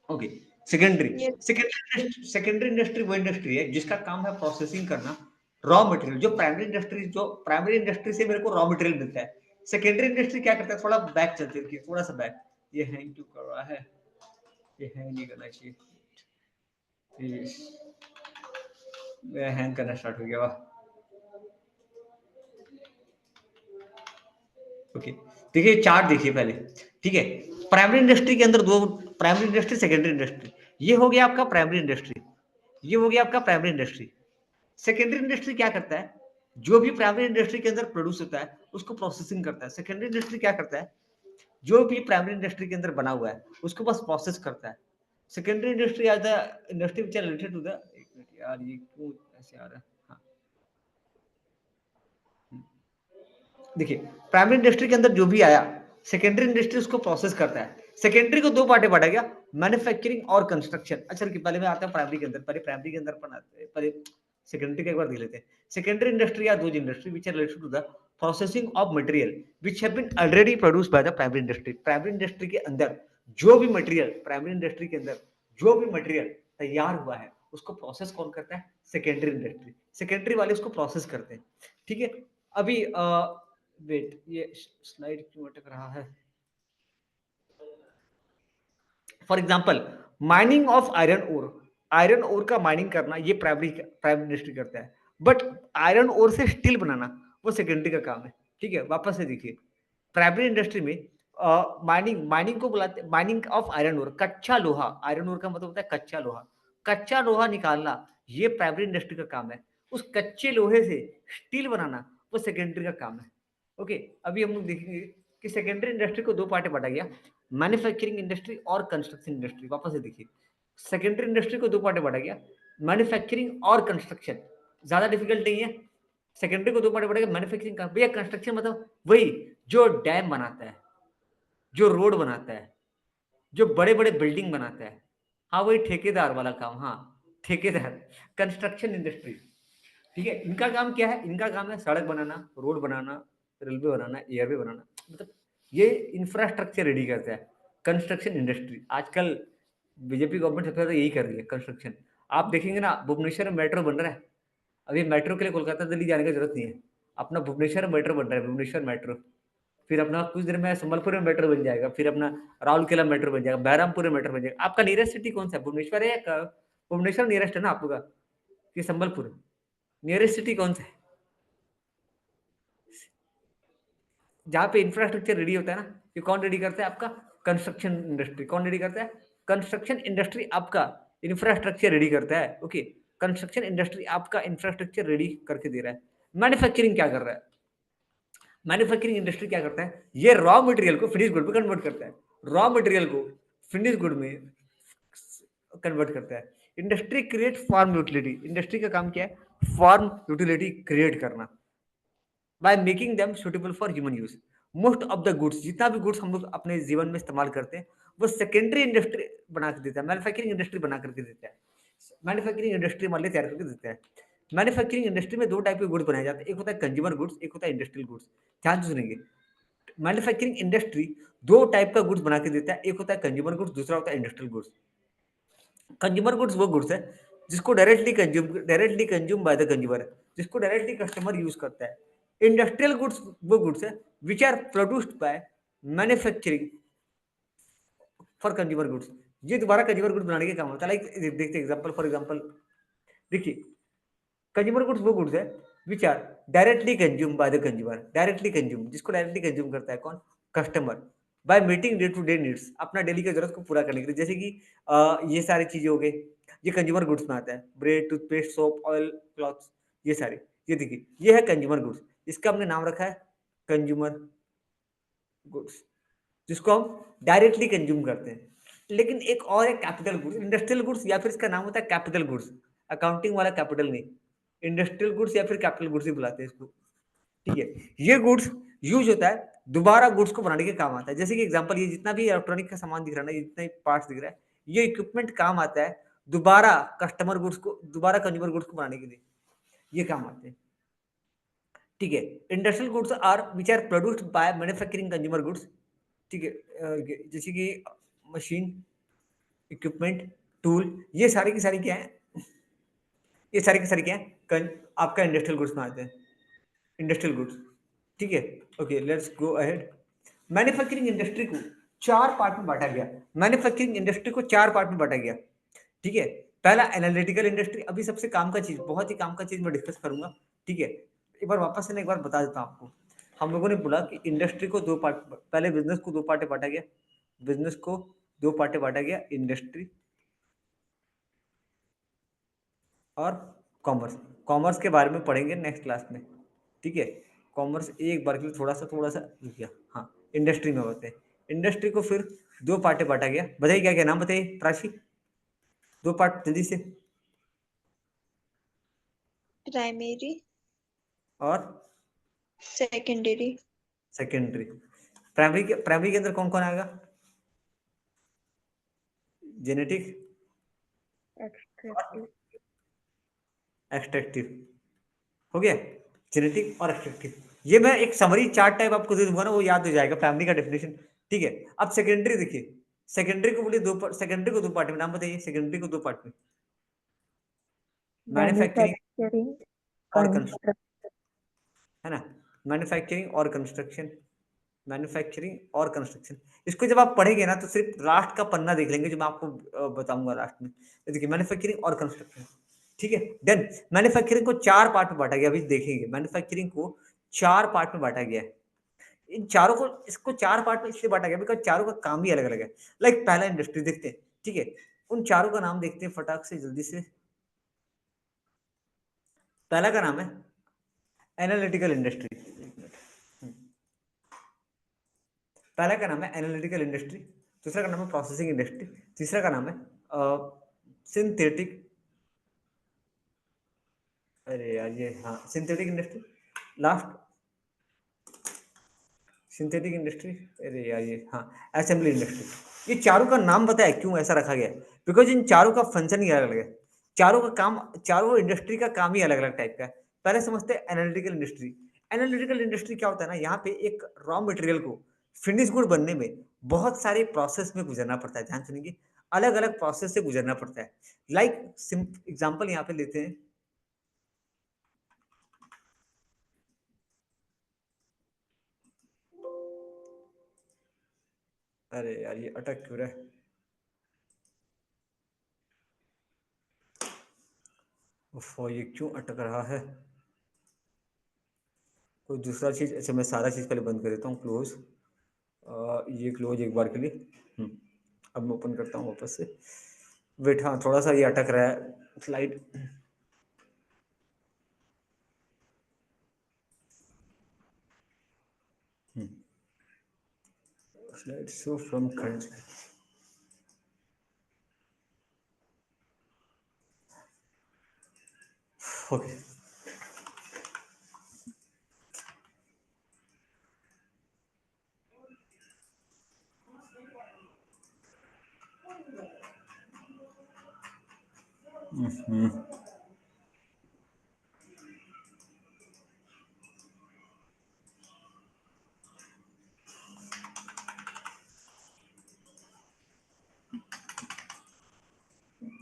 ओके। सेकेंडरी सेकेंडरी इंडस्ट्री वो इंडस्ट्री है जिसका काम है प्रोसेसिंग करना रॉ मटेरियल। जो प्राइमरी इंडस्ट्री से मेरे को रॉ मटेरियल मिलता है, सेकेंडरी इंडस्ट्री क्या करता है? थोड़ा बैक चलते हैं, थोड़ा सा बैक। ये हैंग क्यों कर रहा है? ये हैंग नहीं करना चाहिए। हैंग करना स्टार्ट हो गया। वाह। ओके, देखिए चार्ट देखिए पहले, ठीक है। प्राइमरी इंडस्ट्री के अंदर दो, प्राइमरी इंडस्ट्री सेकेंडरी इंडस्ट्री, ये हो गया आपका प्राइमरी इंडस्ट्री, ये हो गया आपका प्राइमरी इंडस्ट्री। सेकेंडरी इंडस्ट्री क्या करता है? जो भी प्राइमरी इंडस्ट्री के अंदर प्रोड्यूस होता है उसको प्रोसेसिंग करता है। सेकेंडरी इंडस्ट्री क्या करता है? जो भी प्राइमरी इंडस्ट्री के अंदर बना हुआ है उसको बस प्रोसेस करता है। Secondary industry as the industry which are related to the, एक मिनट यार ये क्यों ऐसे आ रहा है? हाँ, देखिए प्राइमरी इंडस्ट्री के अंदर जो भी आया सेकेंडरी इंडस्ट्री उसको प्रोसेस करता है। सेकेंडरी को दो पार्ट बांटा गया, मैन्युफैक्चरिंग और कंस्ट्रक्शन। अच्छा पहले मैं आता हूँ प्राइमरी के अंदर, पहले प्राइमरी के अंदर पहले सेकेंडरी का एक बार देख लेते हैं। सेकेंडरी इंडस्ट्री या those industry which are related to the processing of material which have been already produced by the primary industry. Primary industry के अंदर जो भी मटेरियल, प्राइमरी इंडस्ट्री के अंदर जो भी मटेरियल तैयार हुआ है उसको प्रोसेस कौन करता है? Secondary industry. सेकेंडरी वाले उसको प्रोसेस करते हैं, ठीक है। अभी वेट, ये स्लाइड क्यों अटक रहा है? For example mining of iron ore, iron ore का माइनिंग करना ये प्राइमरी इंडस्ट्री करता है, बट आयरन ओर से स्टील बनाना वो सेकेंडरी का काम है, ठीक है। वापस से देखिए, प्राइमरी इंडस्ट्री में माइनिंग को बुलाते हैं माइनिंग ऑफ आयरन ओर, कच्चा लोहा। आयरन ओर का मतलब होता है कच्चा लोहा, कच्चा लोहा निकालना ये प्राइमरी इंडस्ट्री का काम है। उस कच्चे लोहे से स्टील बनाना वो सेकेंडरी का काम है। ओके, अभी हम लोग देखेंगे कि सेकेंडरी इंडस्ट्री को दो पार्ट बांटा गया, मैन्युफैक्चरिंग इंडस्ट्री और कंस्ट्रक्शन इंडस्ट्री। वापस से देखिए, सेकेंडरी इंडस्ट्री को दो पार्ट बांटा गया, मैन्युफैक्चरिंग और कंस्ट्रक्शन। ज्यादा डिफिकल्ट नहीं है। सेकेंडरी को दो पार्ट बांटा गया, मैन्युफैक्चरिंग का भैया, कंस्ट्रक्शन मतलब वही जो डैम बनाता है, जो रोड बनाता है, जो बड़े बड़े बिल्डिंग बनाता है, हाँ वही ठेकेदार वाला काम। हाँ, ठेकेदार, कंस्ट्रक्शन इंडस्ट्री, ठीक है। इनका काम क्या है? इनका काम है सड़क बनाना, रोड बनाना, रेलवे बनाना, एयरवे बनाना, मतलब ये इंफ्रास्ट्रक्चर रेडी करता है कंस्ट्रक्शन इंडस्ट्री। आजकल बीजेपी गवर्नमेंट सबसे ज्यादा यही कर रही है, कंस्ट्रक्शन। आप देखेंगे ना, भुवनेश्वर में मेट्रो बन रहा है। अभी मेट्रो के लिए कोलकाता दिल्ली जाने की जरूरत नहीं है, अपना भुवनेश्वर में मेट्रो बन रहा है, भुवनेश्वर मेट्रो। फिर अपना कुछ देर में संबलपुर में मेट्रो बन जाएगा, फिर अपना राउरकेला मेट्रो बन जाएगा, बहरामपुर में मेट्रो बन जाएगा। आपका नियरेस्ट सिटी कौन सा है? भुवनेश्वर है या भुवनेश्वर नियरेस्ट है ना आपका, कि संबलपुर? नियरेस्ट सिटी कौन सा है जहाँ पे इंफ्रास्ट्रक्चर रेडी होता है ना? ये कौन रेडी करता है? आपका कंस्ट्रक्शन इंडस्ट्री। कौन रेडी करता है? कंस्ट्रक्शन इंडस्ट्री आपका इंफ्रास्ट्रक्चर रेडी करता है। ओके, कंस्ट्रक्शन इंडस्ट्री आपका इंफ्रास्ट्रक्चर रेडी करके दे रहा है। मैन्युफैक्चरिंग क्या कर रहा है? मैन्युफैक्चरिंग इंडस्ट्री क्या करता है? ये रॉ मटेरियल को फिनिश गुड में कन्वर्ट करता है, रॉ मटेरियल को फिनिश गुड में कन्वर्ट करता है। Industry create form utility. Industry का काम क्या है? फार्म यूटिलिटी क्रिएट करना by making them suitable for human use. Most of the goods, जितना भी गुड्स हम लोग अपने जीवन में इस्तेमाल करते हैं वो सेकेंडरी इंडस्ट्री बना के देता है, मैन्युफैक्चरिंग इंडस्ट्री बना करके देता है। मैन्युफैक्चरिंग इंडस्ट्री मान तैयार करके देता है। मैन्युफैक्चरिंग इंडस्ट्री में दो टाइप के गुड्स बनाए जाते हैं, एक होता है कंज्यूमर गुड्स, एक होता है इंडस्ट्रियल गुड्स। ध्यान से सुनेंगे, मैन्युफैक्चरिंग इंडस्ट्री दो टाइप का गुड्स बना के देता है, एक होता है कंज्यूमर गुड्स, दूसरा होता है इंडस्ट्रियल गुड्स। कंज्यूमर गुड्स वो गुड्स है जिसको directly consume by the consumer, जिसको डायरेक्टली कस्टमर यूज करता है। इंडस्ट्रियल गुड्स वो गुड्स है which are produced by manufacturing for consumer goods. ये दोबारा कंज्यूमर गुड्स बनाने के काम होता है। लाइक देखते एग्जांपल, फॉर एग्जांपल देखिए, कंज्यूमर गुड्स वो गुड्स है which are directly consume by the consumer. Directly consume, जिसको डायरेक्टली कंज्यूम करता है कौन? Customer. By meeting day to day needs, अपना डेली की जरूरत को पूरा करने के लिए। जैसे कि ये सारी चीजें हो गई, ये कंज्यूमर गुड्स में आता है। Bread, toothpaste, soap, oil, clothes, ये सारे। ये देखिए, ये है कंज्यूमर गुड्स, इसका हमने नाम रखा है कंज्यूमर गुड्स, जिसको हम डायरेक्टली कंज्यूम करते हैं। लेकिन एक और है कैपिटल गुड्स, इंडस्ट्रियल गुड्स, या फिर इसका नाम होता है कैपिटल गुड्स। अकाउंटिंग वाला कैपिटल नहीं, इंडस्ट्रियल गुड्स या फिर कैपिटल गुड्स ही बुलाते हैं इसको, ठीक है। ये गुड्स यूज होता है दोबारा गुड्स को बनाने के काम आता है। जैसे कि एग्जांपल, ये जितना भी इलेक्ट्रॉनिक का सामान दिख रहा है ना, ये जितना पार्ट्स दिख रहा है, ये इक्विपमेंट काम आता है दोबारा कस्टमर गुड्स को, दोबारा कंज्यूमर गुड्स को बनाने के लिए ये काम आते हैं। ठीक है। Industrial goods are which are produced by manufacturing consumer goods, ठीक है, जैसे कि मशीन, इक्विपमेंट, टूल, ये सारी की सारी क्या है, ये सारी की सारी क्या है, आपका इंडस्ट्रियल गुड्स में आते हैं, इंडस्ट्रियल गुड्स। ठीक है, okay, let's go ahead. Manufacturing industry को चार पार्ट में बांटा गया, मैन्युफैक्चरिंग इंडस्ट्री को चार पार्ट में बांटा गया। ठीक है, पहला एनालिटिकल इंडस्ट्री, अभी सबसे काम का चीज, बहुत ही काम का चीज मैं डिस्कस करूंगा। ठीक है, एक बार वापस से एक बार बता देता हूं आपको। हम लोगों ने बोला कि इंडस्ट्री को दो पार्ट, पहले बिजनेस को दो पार्ट में बांटा गया, बिजनेस को दो पार्ट में बांटा गया, इंडस्ट्री और कॉमर्स। कॉमर्स के बारे में पढ़ेंगे नेक्स्ट क्लास में। ठीक है, कॉमर्स एक बार के लिए थोड़ा सा रुक गया। हाँ, इंडस्ट्री में होते हैं, इंडस्ट्री को फिर दो पार्ट में बांटा गया। बताइए क्या क्या नाम, बताइए प्राची, दो पार्ट जल्दी से। प्राइमरी और सेकेंडरी। सेकेंडरी। प्राइमरी के अंदर कौन कौन आएगा? Genetic, extractive. एक्सट्रैक्टिव, हो गया, जेनेटिक और एक्सट्रैक्टिव। ये मैं एक समरी चार्ट टाइप आपको दे दूंगा ना, वो याद हो जाएगा प्राइमरी का डेफिनेशन। ठीक है, अब सेकेंडरी देखिए, सेकेंडरी को बोलिए दो, सेकेंडरी को दो पार्ट में नाम बताइए, सेकेंडरी को दो पार्ट में, मैन्युफैक्चरिंग मैन्युफैक्चरिंग, और कंस्ट्रक्शन, कंस्ट्रक्शन। है ना, मैन्युफैक्चरिंग और कंस्ट्रक्शन, मैन्युफैक्चरिंग और कंस्ट्रक्शन। इसको जब आप पढ़ेंगे ना तो सिर्फ लास्ट का पन्ना देख लेंगे जो मैं आपको बताऊंगा लास्ट में। तो देखिए, मैन्युफैक्चरिंग और कंस्ट्रक्शन। ठीक है, देन मैन्युफैक्चरिंग को चार पार्ट में बांटा गया, अभी देखेंगे मैन्युफैक्चरिंग को चार पार्ट में बांटा गया है। इन चारों को, इसको चार पार्ट में इसलिए बांटा गया बिकॉज चारों का काम ही अलग अलग है। लाइक पहला इंडस्ट्री देखते हैं। ठीक है, उन चारों का नाम देखते हैं फटाक से जल्दी से। पहला का नाम है एनालिटिकल इंडस्ट्री, पहला का नाम है एनालिटिकल इंडस्ट्री, दूसरा का नाम है प्रोसेसिंग इंडस्ट्री, तीसरा का नाम है सिंथेटिक, अरे यार ये, हाँ, synthetic industry, last synthetic industry, अरे यार ये, हाँ, असेंबली इंडस्ट्री। ये चारों का नाम पता है क्यों ऐसा रखा गया है? बिकॉज इन चारों का फंक्शन ही अलग अलग है, चारों का काम, चारों इंडस्ट्री का काम ही अलग अलग टाइप का है। पहले समझते हैं एनालिटिकल इंडस्ट्री। एनालिटिकल इंडस्ट्री क्या होता है ना, यहाँ पे एक रॉ मटेरियल को फिनिश गुड बनने में बहुत सारे प्रोसेस में गुजरना पड़ता है, ध्यान सुनिए, अलग अलग प्रोसेस से गुजरना पड़ता है। लाइक एग्जाम्पल यहाँ पे लेते हैं, अरे यार ये अटक क्यों रहा है, उफ, ये क्यों अटक रहा है? कोई दूसरा चीज, अच्छा मैं सारा चीज पहले बंद कर देता हूँ, क्लोज, ये क्लोज एक बार के लिए। अब मैं ओपन करता हूँ वापस से। वेट, हाँ, थोड़ा सा ये अटक रहा है slide. Slide show from current, okay.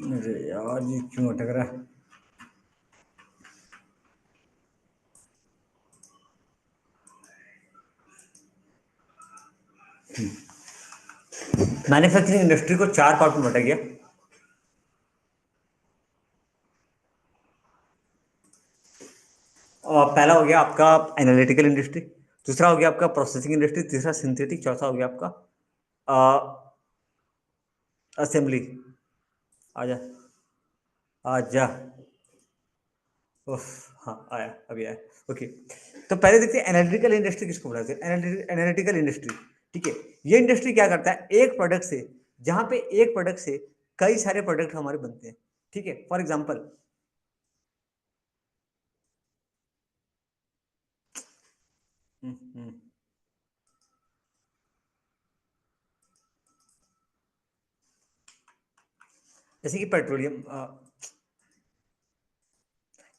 अरे यार ये क्यों अटक रहा है? मैन्युफैक्चरिंग इंडस्ट्री को चार पार्ट में बांटा गया। पहला हो गया आपका एनालिटिकल इंडस्ट्री, दूसरा हो गया आपका प्रोसेसिंग इंडस्ट्री, तीसरा सिंथेटिक, चौथा हो गया आपका असेंबली। आजा, आजा, उफ, हाँ आया, अभी आया। ओके, तो पहले देखते हैं एनालिटिकल इंडस्ट्री किसको बोलते हैं। एनालिटिकल इंडस्ट्री, ठीक है, ये इंडस्ट्री क्या करता है, एक प्रोडक्ट से, जहां पे एक प्रोडक्ट से कई सारे प्रोडक्ट हमारे बनते हैं। ठीक है, फॉर एग्जांपल, जैसे कि पेट्रोलियम,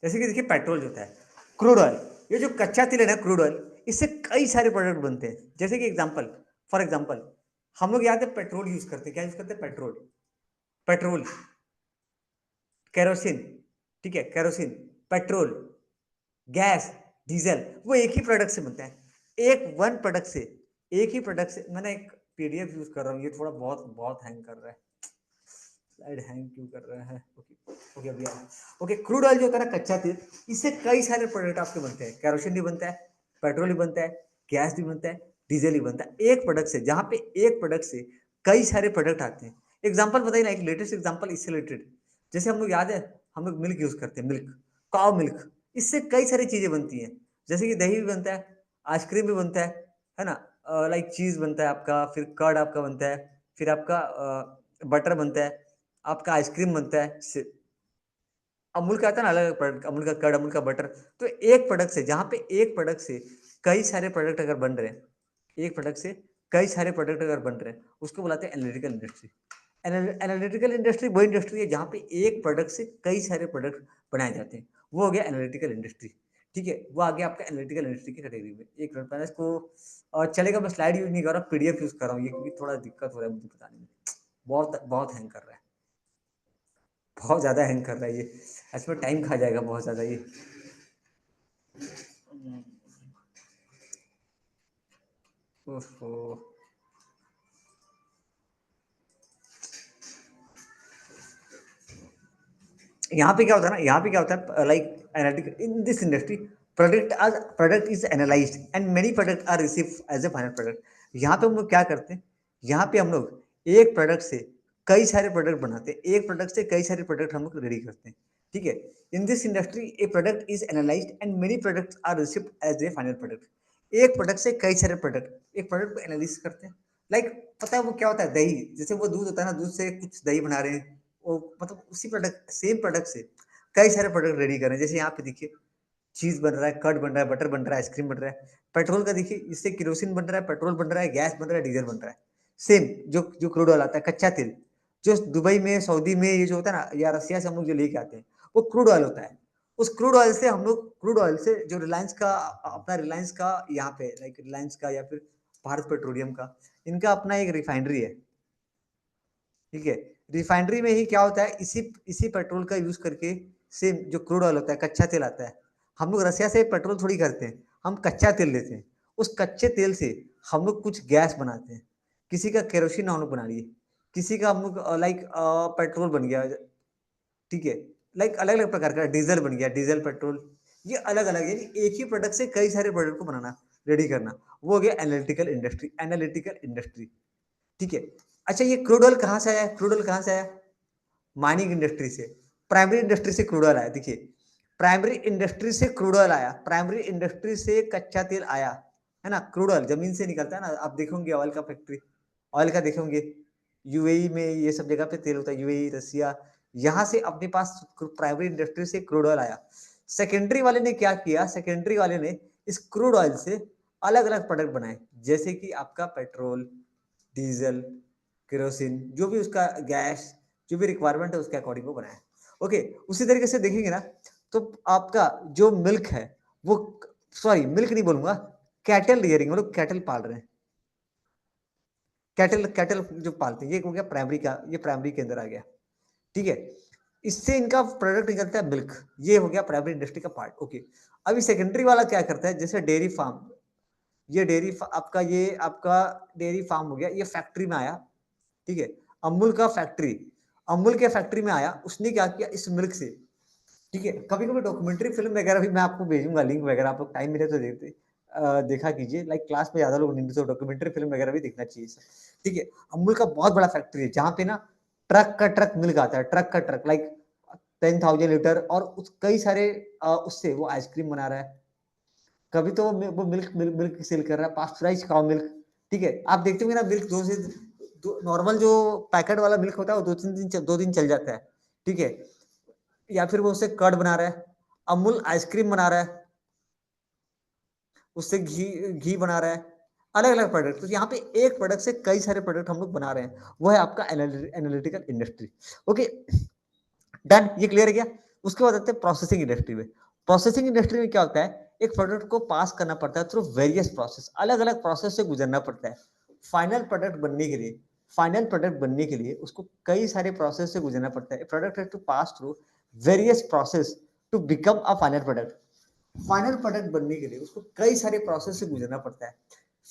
जैसे कि देखिए पेट्रोल जो होता है, क्रूड ऑयल, ये जो कच्चा तेल है ना, क्रूड ऑयल, इससे कई सारे प्रोडक्ट बनते हैं। जैसे कि फॉर एग्जाम्पल हम लोग यहाँ पे पेट्रोल यूज करते हैं। क्या यूज करते हैं? पेट्रोल, पेट्रोल, केरोसिन, ठीक है, केरोसिन, पेट्रोल, गैस, डीजल, वो एक ही प्रोडक्ट से बनता है। वन प्रोडक्ट से, एक ही प्रोडक्ट से। मैंने एक पीडीएफ यूज कर रहा हूँ, ये थोड़ा बहुत बहुत हैंग कर रहा है। स्लाइड हैंग क्यों कर रहा है? ओके ओके, अभी आया। ओके, क्रूड ऑयल जो होता है ना, कच्चा तेल, इससे कई सारे प्रोडक्ट आपके बनते हैं। केरोसिन भी बनता है, पेट्रोल भी बनता है, गैस भी बनता है, डीजल भी बनता है, एक प्रोडक्ट से। जहां पे एक प्रोडक्ट से कई सारे प्रोडक्ट आते हैं। एग्जाम्पल बताइए ना, एक लेटेस्ट एग्जाम्पल इससे रिलेटेड। जैसे हम लोग याद है, हम लोग मिल्क यूज करते हैं, मिल्क, काव मिल्क, इससे कई सारी चीजें बनती हैं। जैसे कि दही भी बनता है, आइसक्रीम भी बनता है ना, लाइक चीज बनता है आपका, फिर कर्ड आपका बनता है, फिर आपका बटर बनता है, आपका आइसक्रीम बनता है। अमूल का आता है ना अलग प्रोडक्ट, अमूल का कर्ड, अमूल का बटर। तो एक प्रोडक्ट से, जहां पे एक प्रोडक्ट से कई सारे प्रोडक्ट अगर बन रहे हैं, एक प्रोडक्ट से कई सारे प्रोडक्ट अगर बन रहे हैं, उसको बुलाते हैं एनालिटिकल इंडस्ट्री। एनालिटिकल इंडस्ट्री वो इंडस्ट्री है जहां पे एक प्रोडक्ट से कई सारे प्रोडक्ट बनाए जाते हैं, वो हो गया एनालिटिकल इंडस्ट्री। ठीक है, वो आ गया आपका एनालिटिकल इंडस्ट्री की कैटेगरी में। एक मिनट, पहले इसको चलेगा, मैं स्लाइड यूज नहीं कर रहा, पीडीएफ यूज कर रहा हूँ ये, क्योंकि थोड़ा दिक्कत हो रहा है मुझे बताने में। बहुत बहुत हैंग कर रहा है, बहुत ज़्यादा हैंग कर रहा है ये, इसमें टाइम खा जाएगा बहुत ज़्यादा ये। ओहो, यहाँ पे क्या होता है ना, यहाँ पे क्या होता है, like analytical in this industry, product is analyzed and many product are receive as a final product. यहाँ पे हम लोग क्या करते हैं, यहाँ पे हम लोग एक प्रोडक्ट से कई सारे प्रोडक्ट बनाते हैं, एक प्रोडक्ट से कई सारे प्रोडक्ट हम लोग रेडी करते हैं। ठीक है, in this industry a product is analyzed and many products are received as a final product. एक प्रोडक्ट से कई सारे प्रोडक्ट, एक प्रोडक्ट को एनालिसिस करते हैं। लाइक पता है वो क्या होता है? दही, जैसे वो दूध होता है ना, दूध से कुछ दही बना रहे हैं, वो मतलब उसी प्रोडक्ट, सेम प्रोडक्ट से कई सारे प्रोडक्ट रेडी कर रहे हैं। जैसे यहाँ पे देखिए, चीज बन रहा है, कर्ड बन रहा है, बटर बन रहा है, आइसक्रीम बन रहा है। पेट्रोल का देखिए, इससे केरोसिन बन रहा है, पेट्रोल बन रहा है, गैस बन रहा है, डीजल बन रहा है। सेम जो जो क्रूड ऑयल आता है, कच्चा तेल, जो दुबई में, सऊदी में ये जो होता है ना, या रसिया से हम लोग जो लेके आते हैं, वो क्रूड ऑयल होता है। उस क्रूड ऑयल से हम लोग, क्रूड ऑयल से जो रिलायंस का, अपना रिलायंस का यहाँ पे, लाइक रिलायंस का या फिर भारत पेट्रोलियम का, इनका अपना एक रिफाइनरी है। ठीक है, रिफाइनरी में ही क्या होता है, इसी इसी पेट्रोल का यूज करके, सेम जो क्रूड ऑयल होता है, कच्चा तेल आता है। हम लोग रसिया से पेट्रोल थोड़ी करते हैं, हम कच्चा तेल लेते हैं। उस कच्चे तेल से हम लोग कुछ गैस बनाते हैं। किसी का केरोसिन हम लोग बना लिए, किसी का हम लोग लाइक पेट्रोल बन गया। ठीक है, लाइक अलग अलग प्रकार का डीजल बन गया, डीजल पेट्रोल, ये अलग अलग, यानी एक ही प्रोडक्ट से कई सारे प्रोडक्ट को बनाना, रेडी करना, वो हो गया एनालिटिकल इंडस्ट्री, एनालिटिकल इंडस्ट्री। ठीक है, अच्छा ये क्रूड ऑयल कहाँ से आया? क्रूड ऑयल कहाँ से आया? माइनिंग इंडस्ट्री से, प्राइमरी इंडस्ट्री से क्रूड ऑयल आया। देखिए, प्राइमरी इंडस्ट्री से क्रूड ऑयल आया, प्राइमरी इंडस्ट्री से कच्चा तेल आया, है ना। क्रूड ऑयल जमीन से निकलता है ना, आप देखोगे ऑयल का फैक्ट्री, ऑयल का देखोगे, यूएई में ये सब जगह पे तेल होता है, यूएई, रसिया, यहाँ से अपने पास प्राइमरी इंडस्ट्री से क्रूड ऑयल आया। सेकेंडरी वाले ने क्या किया? सेकेंडरी वाले ने इस क्रूड ऑयल से अलग अलग प्रोडक्ट बनाए, जैसे कि आपका पेट्रोल, डीजल, केरोसिन, जो भी उसका गैस, जो भी रिक्वायरमेंट है उसके अकॉर्डिंग वो बनाया। ओके, उसी तरीके से देखेंगे ना, तो आपका जो मिल्क है वो, सॉरी मिल्क नहीं बोलूंगा, कैटल रियरिंग, हम लोग कैटल पाल रहे हैं, कैटल कैटल जो पालते हैं, ये हो गया प्राइमरी का, ये प्राइमरी के अंदर आ गया। ठीक है, इससे इनका प्रोडक्ट निकलता है मिल्क, ये हो गया प्राइमरी इंडस्ट्री का पार्ट। ओके, अभी सेकेंडरी वाला क्या करता है? जैसे डेयरी फार्म, ये आपका, ये आपका डेयरी फार्म हो गया, ये फैक्ट्री में आया। ठीक है, अमूल का फैक्ट्री, अमूल के फैक्ट्री में आया, उसने क्या किया इस मिल्क से। ठीक है, कभी कभी डॉक्यूमेंट्री फिल्म वगैरह भी मैं आपको भेजूंगा लिंक वगैरह, आप लोग टाइम मिले तो देखते, देखा कीजिए, लाइक क्लास में ज्यादा लोग नहीं, तो डॉक्यूमेंट्री फिल्म वगैरह भी देखना चाहिए सर। ठीक है, अमूल का बहुत बड़ा फैक्ट्री है, जहाँ पे ना ट्रक का ट्रक मिल्क आता है, ट्रक का ट्रक, लाइक 10,000 लीटर, और कई सारे उससे वो आइसक्रीम बना रहा है। कभी तो वो मिल्क मिल्क मिल्क सेल कर रहा है, पास्चराइज काउ मिल्क। ठीक है, आप देखते होंगे ना, मिल्क नॉर्मल जो पैकेट वाला मिल्क होता है वो 2 दिन चल जाता है। ठीक है, या फिर वो उससे कर्ड बना रहा है, अमूल आइसक्रीम बना रहा है, उससे घी घी बना रहा है, अलग अलग प्रोडक्ट। तो यहाँ पे एक प्रोडक्ट से कई सारे प्रोडक्ट हम लोग बना रहे हैं, वो है आपका एनालिटिकल इंडस्ट्री। ओके, डन, ये क्लियर है क्या? उसके बाद आते हैं प्रोसेसिंग इंडस्ट्री में। प्रोसेसिंग इंडस्ट्री में क्या होता है, एक प्रोडक्ट को पास करना पड़ता है थ्रू वेरियस प्रोसेस, अलग अलग प्रोसेस से गुजरना पड़ता है। फाइनल प्रोडक्ट बनने के लिए, फाइनल प्रोडक्ट बनने के लिए उसको कई सारे प्रोसेस से गुजरना पड़ता है। Product has to pass through various process to become a final product. Final product बनने के लिए उसको कई सारे प्रोसेस से गुजरना पड़ता है।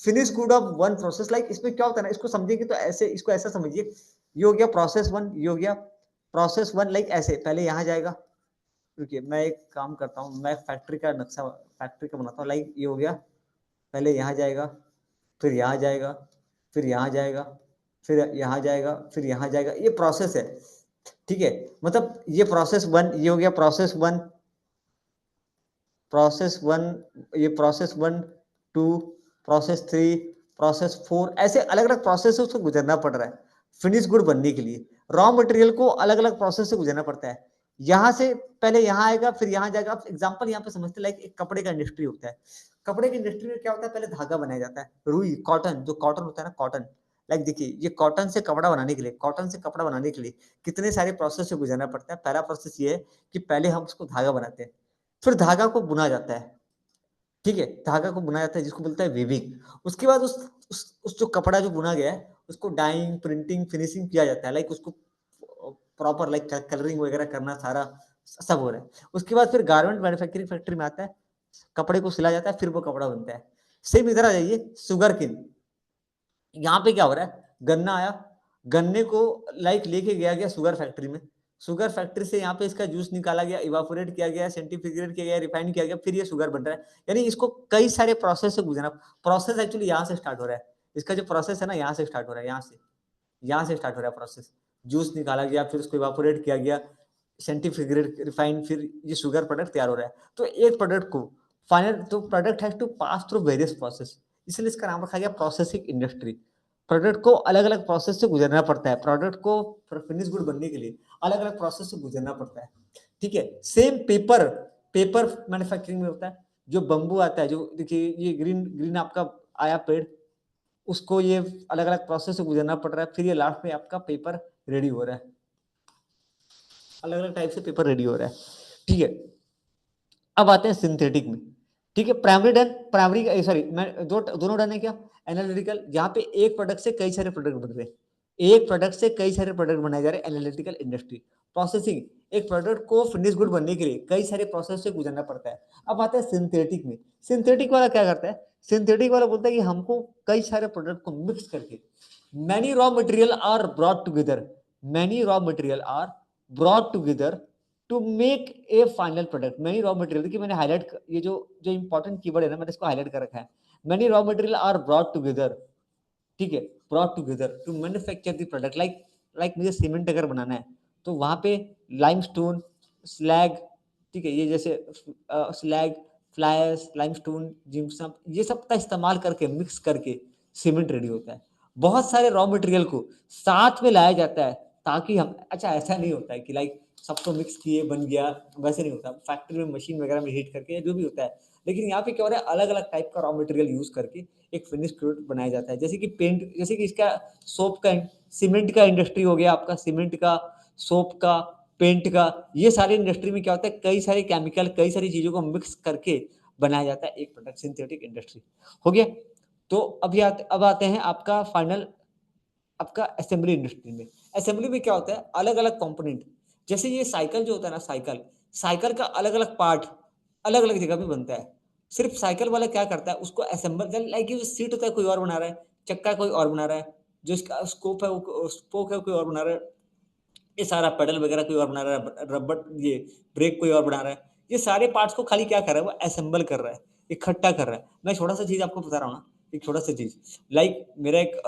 Finish good of one process, like इसमें क्या होता है ना, इसको समझेंगे तो ऐसे, इसको ऐसा समझिए, ये हो गया प्रोसेस वन, ये हो गया प्रोसेस वन, लाइक ऐसे पहले यहाँ जाएगा। रुकिए मैं एक काम करता हूँ, मैं फैक्ट्री का नक्शा फैक्ट्री का बनाता हूँ। लाइक ये हो गया, पहले यहाँ जाएगा, फिर यहाँ जाएगा, फिर यहाँ जाएगा, फिर यहाँ जाएगा, फिर यहाँ जाएगा, ये प्रोसेस है। ठीक है, मतलब ये प्रोसेस वन, ये हो गया प्रोसेस वन, प्रोसेस वन, ये process one two, process three, process four, ऐसे अलग अलग प्रोसेस से उसको गुजरना पड़ रहा है फिनिश गुड बनने के लिए। रॉ मटेरियल को अलग अलग प्रोसेस से गुजरना पड़ता है। यहाँ से पहले यहाँ आएगा, फिर यहाँ जाएगा। आप एग्जांपल यहाँ पे समझते, लाइक एक कपड़े का इंडस्ट्री होता है। कपड़े की इंडस्ट्री में क्या होता है, पहले धागा बनाया जाता है, रुई, कॉटन, जो कॉटन होता है ना, कॉटन। लाइक देखिए, ये कॉटन से कपड़ा बनाने के लिए, कॉटन से कपड़ा बनाने के लिए कितने सारे प्रोसेस से गुजरना पड़ता है। पहला प्रोसेस ये है कि पहले हम उसको धागा बनाते हैं, फिर धागा को बुना जाता है। ठीक है, धागा को बुना जाता है जिसको बोलता है वीविंग। उसके बाद उस जो कपड़ा जो बुना गया है उसको डाइंग, प्रिंटिंग, फिनिशिंग किया जाता है। लाइक उसको प्रॉपर लाइक कलरिंग वगैरह करना, सारा सब हो रहा है। उसके बाद फिर गारमेंट मैन्युफैक्चरिंग फैक्ट्री में आता है, कपड़े को सिला जाता है, फिर वो कपड़ा बनता है। सेम इधर आ जाइए, शुगर केन। यहाँ पे क्या हो रहा है, गन्ना आया, गन्ने को लाइक लेके गया शुगर फैक्ट्री में, शुगर फैक्ट्री से यहाँ पे इसका जूस निकाला गया, इवापोरेट किया गया, सेंट्रीफ्यूगेट किया गया, रिफाइन किया गया, फिर ये शुगर बन रहा है। यानी इसको कई सारे प्रोसेस से गुजरना। प्रोसेस एक्चुअली यहाँ से स्टार्ट हो रहा है, इसका जो प्रोसेस है ना, यहाँ से स्टार्ट हो रहा है, यहाँ से स्टार्ट हो रहा है प्रोसेस। जूस निकाला गया, फिर उसको इवापोरेट किया गया, सेंट्रीफ्यूगेट, रिफाइन, फिर ये शुगर प्रोडक्ट तैयार हो रहा है। तो एक प्रोडक्ट को फाइनल, तो product has to pass through various process, इसलिए इसका नाम रखा गया प्रोसेसिंग इंडस्ट्री। प्रोडक्ट को अलग अलग प्रोसेस से गुजरना पड़ता है, प्रोडक्ट को फिनिश गुड बनने के लिए अलग अलग प्रोसेस से गुजरना पड़ता है। ठीक है, सेम पेपर, पेपर मैन्युफैक्चरिंग में होता है। जो बम्बू आता है, जो देखिए ये ग्रीन ग्रीन आपका आया पेड़, उसको ये अलग अलग प्रोसेस से गुजरना पड़ रहा है, फिर ये लास्ट में आपका पेपर रेडी हो रहा है, अलग अलग टाइप से पेपर रेडी हो रहा है। ठीक है, अब आते हैं सिंथेटिक में। ठीक है, प्राइमरी डन, प्राइमरी सॉरी, मैं दोनों डन है क्या, एनालिटिकल, जहां पे एक प्रोडक्ट से कई सारे प्रोडक्ट बन रहे हैं, एक प्रोडक्ट से कई सारे प्रोडक्ट बनाए जा रहे हैं। Analytical industry. प्रोसेसिंग, एक प्रोडक्ट को फिनिश गुड बनने के लिए कई सारे प्रोसेस से गुजरना पड़ता है। अब आते हैं सिंथेटिक में। सिंथेटिक वाला क्या करता है, सिंथेटिक वाला बोलता है कि हमको कई सारे प्रोडक्ट को मिक्स करके, many raw material are brought together, many raw material are brought together to make a final product. Many raw material, देखिए मैंने हाईलाइट, ये जो जो इंपॉर्टेंट कीवर्ड है ना, मैंने इसको हाईलाइट कर रखा है। Many raw material are brought together, ठीक है, brought together to manufacture the product. Like मुझे सीमेंट अगर बनाना है तो वहां पे लाइमस्टोन, स्लैग, ठीक है, ये जैसे स्लैग, फ्लायर्स, लाइमस्टोन, जिप्सम, ये सब का इस्तेमाल करके, मिक्स करके सीमेंट रेडी होता है। बहुत सारे रॉ मटेरियल को साथ में लाया जाता है ताकि हम, अच्छा ऐसा नहीं होता है कि लाइक सबको मिक्स किए बन गया, वैसे नहीं होता। फैक्ट्री में मशीन वगैरह में हीट करके जो भी होता है, लेकिन यहाँ पे क्या हो रहा है, अलग अलग टाइप का रॉ मटेरियल यूज करके एक फिनिश प्रोडक्ट बनाया जाता है। जैसे कि पेंट, जैसे कि इसका सोप का, सीमेंट का इंडस्ट्री हो गया आपका, सीमेंट का, सोप का, पेंट का, ये सारे इंडस्ट्री में क्या होता है, कई सारे केमिकल, कई सारी चीजों को मिक्स करके बनाया जाता है एक प्रोडक्ट। सिंथेटिक इंडस्ट्री हो गया। तो अब आते हैं आपका फाइनल, आपका असेंबली इंडस्ट्री में। असेंबली में क्या होता है, अलग अलग कंपोनेंट, जैसे ये साइकिल जो होता है ना, साइकिल, साइकिल का अलग अलग पार्ट अलग अलग जगह पे बनता है। सिर्फ साइकिल वाला क्या करता है, उसको असेंबल, लाइक ये सीट होता है कोई और बना रहा है, चक्का कोई और बना रहा है, जो इसका स्कोप है, स्पोक है कोई और बना रहा है, ये सारा पेडल वगैरह कोई और बना रहा है, रबर, ये ब्रेक कोई और बना रहा है। ये सारे पार्ट्स को खाली क्या कर रहा है, वो असेंबल कर रहा है, इकट्ठा कर रहा है। मैं छोटा सा चीज आपको बता रहा हूँ ना, एक छोटा सा चीज, लाइक मेरा एक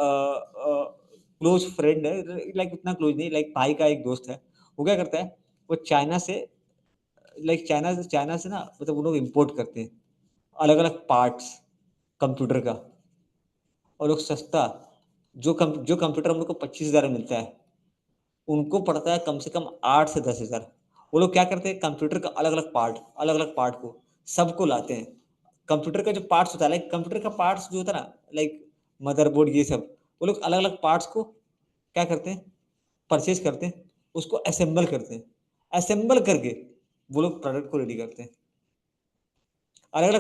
क्लोज फ्रेंड है, लाइक उतना क्लोज नहीं, लाइक भाई का एक दोस्त है। वो क्या करता है, वो चाइना से, लाइक चाइना से ना, मतलब वो लोग इम्पोर्ट करते हैं अलग अलग पार्ट्स कंप्यूटर का, और लोग सस्ता, जो कंप्यूटर हम लोग को 25,000 में मिलता है, उनको पड़ता है कम से कम 8 से 10,000। वो लोग क्या करते हैं, कंप्यूटर का अलग अलग पार्ट को सबको लाते हैं। कंप्यूटर का जो पार्ट्स होता है, लाइक कंप्यूटर का पार्ट्स जो होता है ना, लाइक मदरबोर्ड, ये सब, वो लोग अलग अलग पार्ट्स को क्या करते हैं, परचेज करते हैं, उसको असेंबल करते हैं, असेंबल करके वो लोग प्रोडक्ट को रेडी करते हैं। अलग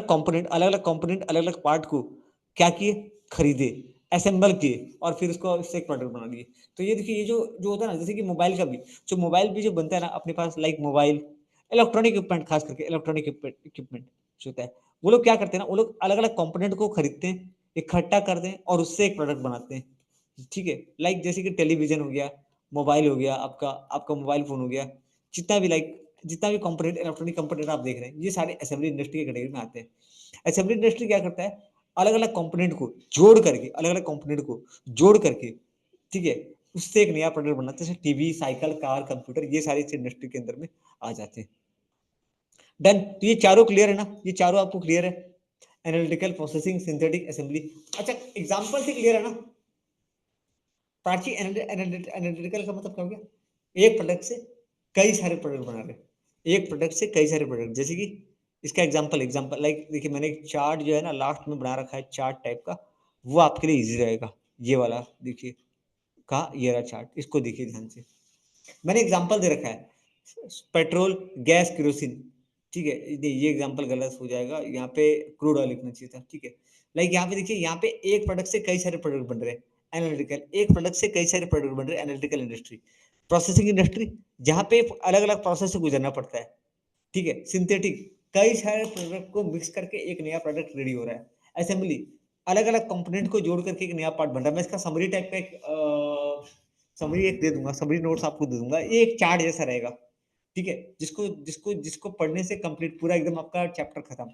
अलग पार्ट को क्या किए, खरीदे, असेंबल किए और फिर उसको इससे एक प्रोडक्ट बना दिए। तो ये देखिए, ये जो जो होता है ना, जैसे कि मोबाइल का भी, जो बनता है ना अपने पास, लाइक मोबाइल, इलेक्ट्रॉनिक इक्विपमेंट, खास करके इलेक्ट्रॉनिक इक्विपमेंट जो होता है, वो लोग क्या करते हैं ना, वो लोग अलग अलग कंपोनेंट को खरीदते हैं, इकट्ठा करते हैं और उससे एक प्रोडक्ट बनाते हैं। ठीक है, लाइक जैसे कि टेलीविजन हो गया, मोबाइल हो गया, आपका आपका मोबाइल फोन हो गया, जितना भी लाइक जितना भी कंपोनेंट, इलेक्ट्रॉनिक कंपोनेंट आप देख रहे हैं, ये सारे असेंबली इंडस्ट्री के कैटेगरी में आते हैं। असेंबली इंडस्ट्री क्या करता है, अलग अलग कंपोनेंट को जोड़ करके, अलग अलग कंपोनेंट को जोड़ करके, ठीक है, उससे एक नया प्रोडक्ट बनाते हैं, जैसे टीवी, साइकिल, कार, कंप्यूटर, ये सारी इस इंडस्ट्री के अंदर में आ जाते हैं। डन। तो ये चारों क्लियर है ना, ये चारों आपको क्लियर है, एनालिटिकल, प्रोसेसिंग, सिंथेटिक, असेंबली। अच्छा, एग्जांपल से क्लियर है ना। प्राची, एनालिटिकल का मतलब क्या हो गया, एक प्रोडक्ट से कई सारे प्रोडक्ट बना रहे हैं, एक प्रोडक्ट से कई सारे प्रोडक्ट। जैसे कि इसका एग्जांपल लाइक देखिए, मैंने एक चार्ट जो है ना लास्ट में बना रखा है, चार्ट टाइप का, वो आपके लिए इजी रहेगा। ये वाला देखिए, कहा ये रहा चार्ट, इसको देखिए ध्यान से। मैंने एग्जांपल दे रखा है, पेट्रोल, गैस, केरोसिन। ठीक है, ये एग्जांपल गलत हो जाएगा, यहाँ पे क्रूड ऑयल लिखना चाहिए था। ठीक है, लाइक यहाँ पे देखिए, यहाँ पे एक प्रोडक्ट से कई सारे प्रोडक्ट बन रहे हैं, एनालिटिकल, एक प्रोडक्ट से कई सारे प्रोडक्ट बन रहे हैं, एनालिटिकल इंडस्ट्री। प्रोसेसिंग इंडस्ट्री, जहाँ पे अलग अलग प्रोसेस से गुजरना पड़ता है। ठीक है, सिंथेटिक, कई सारे प्रोडक्ट को मिक्स करके एक नया प्रोडक्ट रेडी हो रहा है। असेंबली, अलग अलग कंपोनेंट को जोड़ करके एक नया पार्ट बन रहा है। मैं इसका समरी टाइप का एक समरी एक दे दूंगा, समरी नोट्स आपको दे दूंगा, ये एक चार्ट जैसा रहेगा। ठीक है, जिसको जिसको जिसको पढ़ने से कंप्लीट पूरा एकदम आपका चैप्टर खत्म।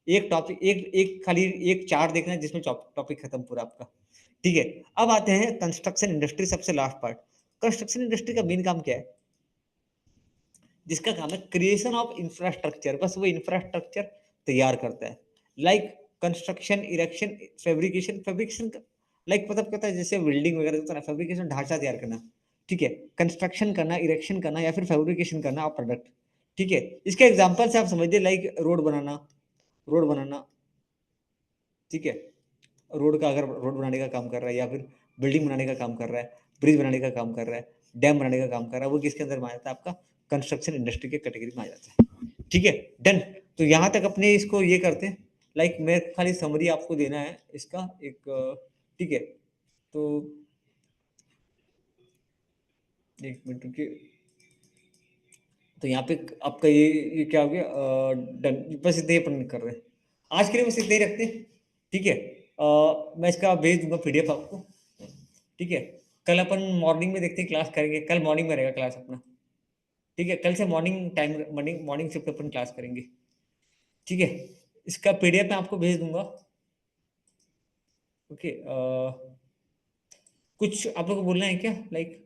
एक टॉपिक, एक एक खाली एक चार्ट देखना है जिसमें टॉपिक खत्म पूरा आपका। ठीक है, अब आते हैं कंस्ट्रक्शन इंडस्ट्री, सबसे लास्ट पार्ट। कंस्ट्रक्शन इंडस्ट्री का मेन काम क्या है, जिसका काम है क्रिएशन ऑफ इंफ्रास्ट्रक्चर, बस वो इंफ्रास्ट्रक्चर तैयार करता है। लाइक कंस्ट्रक्शन, इरेक्शन, फैब्रिकेशन का लाइक मतलब क्या होता है, जैसे बिल्डिंग वगैरह होता है ना, फैब्रिकेशन ढांचा तैयार करना। ठीक है, कंस्ट्रक्शन करना, इरेक्शन करना या फिर फैब्रिकेशन करना ऑफ प्रोडक्ट। ठीक है, इसके एग्जांपल से आप समझिए, लाइक रोड बनाना। ठीक है, रोड का अगर रोड बनाने का काम कर रहा है, या फिर बिल्डिंग बनाने का काम कर रहा है, ब्रिज बनाने का काम कर रहा है, डैम बनाने का काम कर रहा है, वो किसके अंदर में आ जाता है, आपका कंस्ट्रक्शन इंडस्ट्री के कैटेगरी में आ जाता है। ठीक है, डन। तो यहाँ तक अपने इसको ये करते हैं, लाइक मैं खाली समरी आपको देना है इसका एक। ठीक है, तो एक मिनट रुकिए। तो यहाँ पे आपका ये क्या हो गया, डन। बस इतने ही अपन कर रहे हैं आज के लिए, बस इतने ही रखते हैं। ठीक है, मैं इसका भेज दूंगा पीडीएफ आपको। ठीक है, कल अपन मॉर्निंग में देखते हैं, क्लास करेंगे, कल मॉर्निंग में रहेगा क्लास अपना। ठीक है, कल से मॉर्निंग टाइम, मॉर्निंग शिफ्ट अपन क्लास करेंगे। ठीक है, इसका पीडीएफ मैं आपको भेज दूंगा। ओके, कुछ आप लोग को बोलना है क्या, लाइक